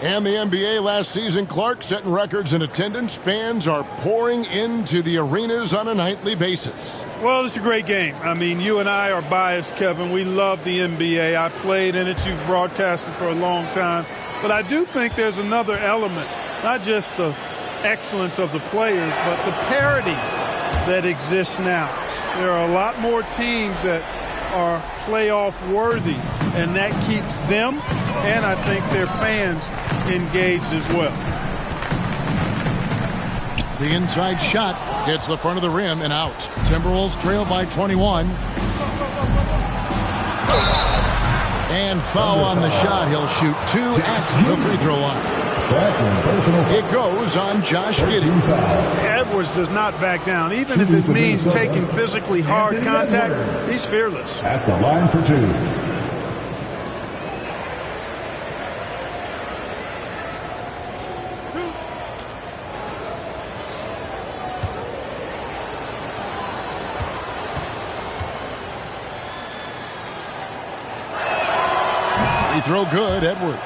S3: And the NBA last season, Clark, setting records in attendance. Fans are pouring into the arenas on a nightly basis.
S5: Well, it's a great game. I mean, you and I are biased, Kevin. We love the NBA. I played in it. You've broadcasted for a long time. But I do think there's another element, not just the excellence of the players, but the parity that exists now. there are a lot more teams that are playoff worthy, and that keeps them and I think their fans engaged as well.
S3: The inside shot hits the front of the rim and out. Timberwolves trail by 21. And foul on the shot. He'll shoot 2 at the free throw line. It goes on Josh Giddey.
S6: Edwards does not back down. Even if it means taking physically hard contact, he's fearless.
S7: At the line for 2.
S3: Free throw good, Edwards.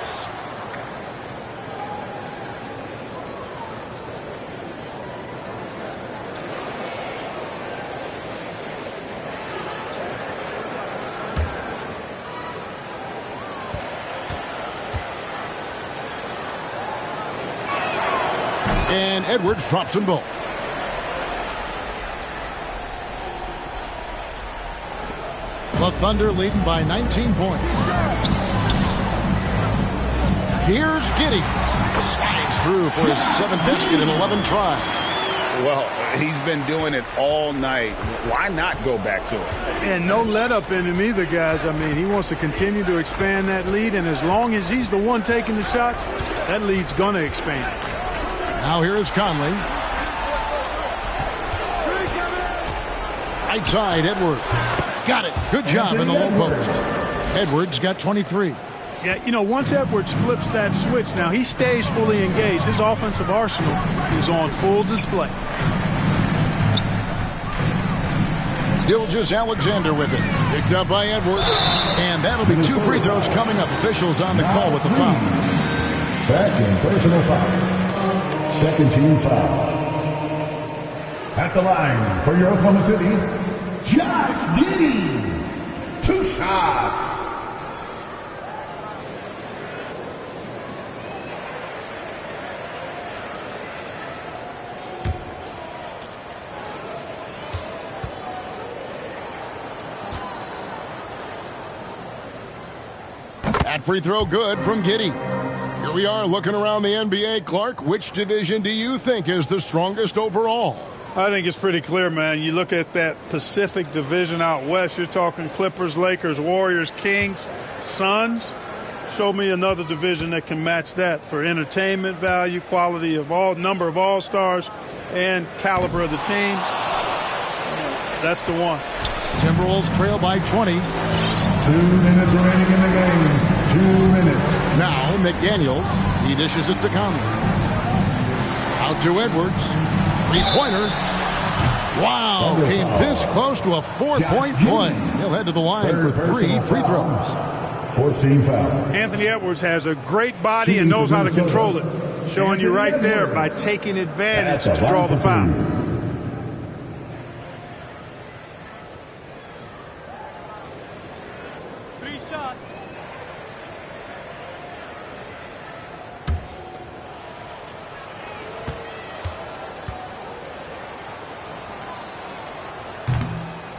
S3: And Edwards drops them both. The Thunder leading by 19 points. Here's Giddey. Slides through for his 7th basket in 11 tries.
S9: Well, he's been doing it all night. Why not go back to it?
S6: And no let up in him either, guys. I mean, he wants to continue to expand that lead, and as long as he's the one taking the shots, that lead's going to expand.
S3: Now here is Conley. Right side, Edwards. Got it. Good job in the low post. Edwards got 23.
S6: Yeah, you know, once Edwards flips that switch, now he stays fully engaged. His offensive arsenal is on full display.
S3: Gilgeous-Alexander with it. Picked up by Edwards. And that'll be 2 free throws coming up. Officials on the call with the foul.
S7: Second personal foul. Second team foul. At the line for your Oklahoma City, Josh Giddey. 2 shots.
S3: That free throw good from Giddey. Here we are looking around the NBA. Clark, which division do you think is the strongest overall?
S5: I think it's pretty clear, man. You look at that Pacific Division out west, you're talking Clippers, Lakers, Warriors, Kings, Suns. Show me another division that can match that for entertainment value, quality of number of all-stars, and caliber of the teams. That's the one.
S3: Timberwolves trail by 20.
S7: 2 minutes remaining in the game. 2 minutes.
S3: Now McDaniels. He dishes it to Conley. Out to Edwards. 3-pointer. Wow. Came this close to a 4-point play. He'll head to the line for 3 free throws.
S7: 14 foul.
S5: Anthony Edwards has a great body and knows how to control it. Showing you right there by taking advantage to draw the foul.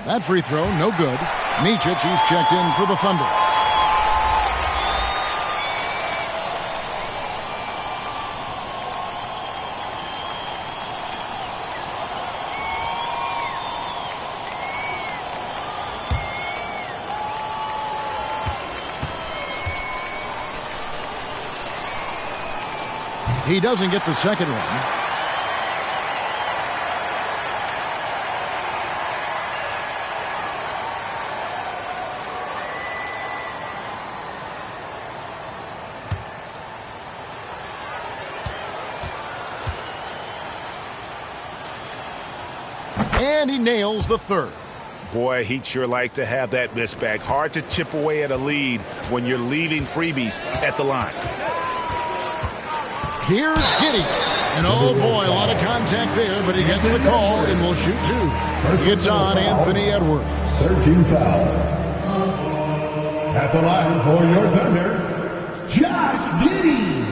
S3: That free throw, no good. Micic, he's checked in for the Thunder. He doesn't get the second one. And he nails the third.
S9: Boy, he'd sure like to have that miss back. Hard to chip away at a lead when you're leaving freebies at the line.
S3: Here's Giddey. And oh boy, a lot of contact there, but he gets the call and will shoot 2. It's on Anthony Edwards.
S7: 13 foul. At the line for your Thunder, Josh Giddey.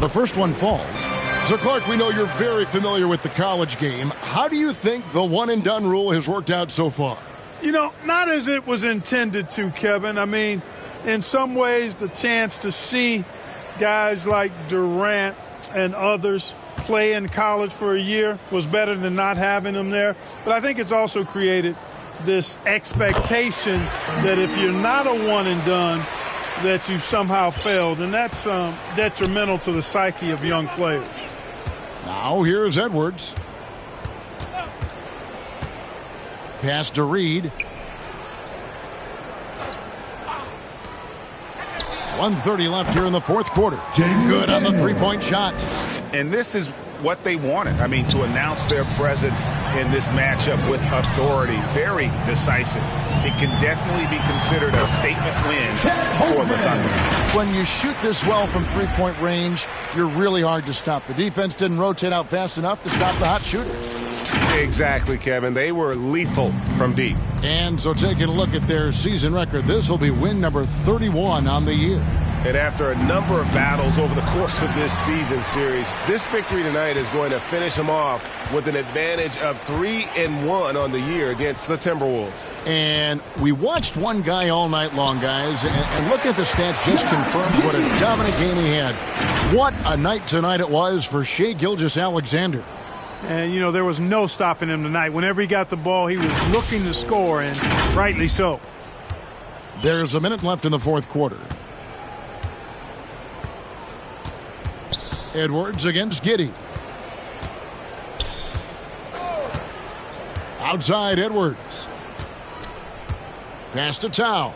S3: The first one falls. So, Clark, we know you're very familiar with the college game. How do you think the one-and-done rule has worked out so far?
S5: You know, not as it was intended to, Kevin. I mean, in some ways, the chance to see guys like Durant and others play in college for a year was better than not having them there. But I think it's also created this expectation that if you're not a one-and-done, that you've somehow failed. And that's detrimental to the psyche of young players.
S3: Now here's Edwards. Pass to Reed. 1:30 left here in the fourth quarter. Good on the three-point shot.
S9: And this is what they wanted. I mean, to announce their presence in this matchup with authority. Very decisive. It can definitely be considered a statement win for the Thunder.
S3: When you shoot this well from three-point range, you're really hard to stop. The defense didn't rotate out fast enough to stop the hot shooter.
S14: Exactly, Kevin. They were lethal from deep.
S3: And so taking a look at their season record, this will be win number 31 on the year.
S14: And after a number of battles over the course of this season series, this victory tonight is going to finish them off with an advantage of 3-1 on the year against the Timberwolves.
S3: And we watched one guy all night long, guys, and looking at the stats just confirms what a dominant game he had. What a night tonight it was for Shai Gilgeous-Alexander.
S6: And, you know, there was no stopping him tonight. Whenever he got the ball, he was looking to score, and rightly so.
S3: There's a minute left in the fourth quarter. Edwards against Giddey. Outside Edwards. Pass to Towns.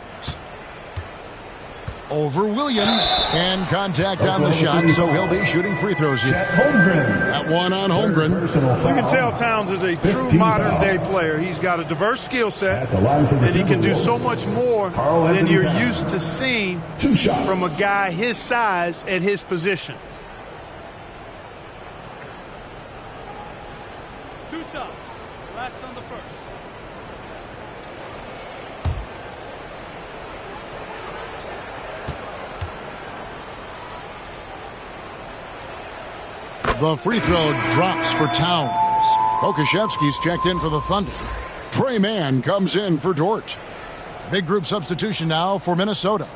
S3: Over Williams. And contact on the shot, so he'll be shooting free throws here. That one on Holmgren.
S5: You can tell Towns is a true modern-day player. He's got a diverse skill set, and he can do so much more than you're used to seeing from a guy his size at his position.
S6: Two shots. Relax on the first.
S3: The free throw drops for Towns. Okashevsky's checked in for the Thunder. Trey Mann comes in for Dort. Big group substitution now for Minnesota.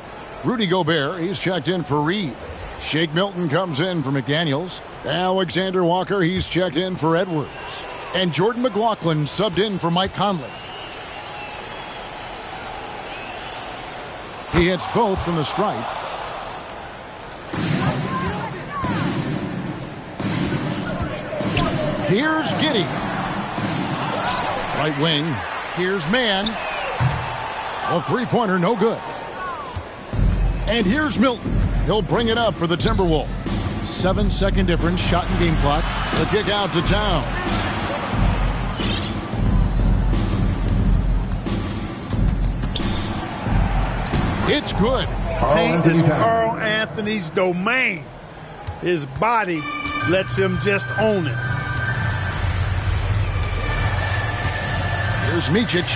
S3: Rudy Gobert, he's checked in for Reed. Shake Milton comes in for McDaniels. Alexander Walker, he's checked in for Edwards. And Jordan McLaughlin subbed in for Mike Conley. He hits both from the stripe. Here's Giddey. Right wing. Here's Mann. A three-pointer, no good. And here's Milton. He'll bring it up for the Timberwolves. 7-second difference, shot and game clock. The kick out to Towns. It's good.
S5: Paint is Carl Anthony's domain. His body lets him just own it.
S3: Here's Micic.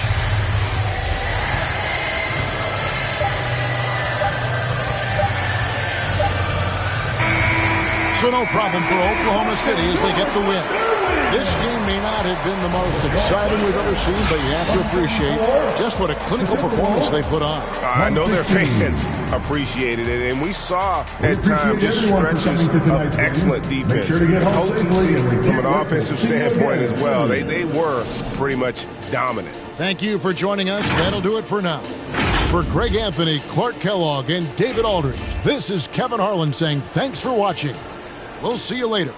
S3: So no problem for Oklahoma City as they get the win. This game may not have been the most exciting we've ever seen, but you have to appreciate just what a clinical performance they put on.
S14: I know their fans appreciated it, and we saw at times just stretches of excellent defense. Potency from an offensive standpoint as well. They were pretty much dominant.
S3: Thank you for joining us. That'll do it for now. For Greg Anthony, Clark Kellogg, and David Aldridge, this is Kevin Harlan saying thanks for watching. We'll see you later.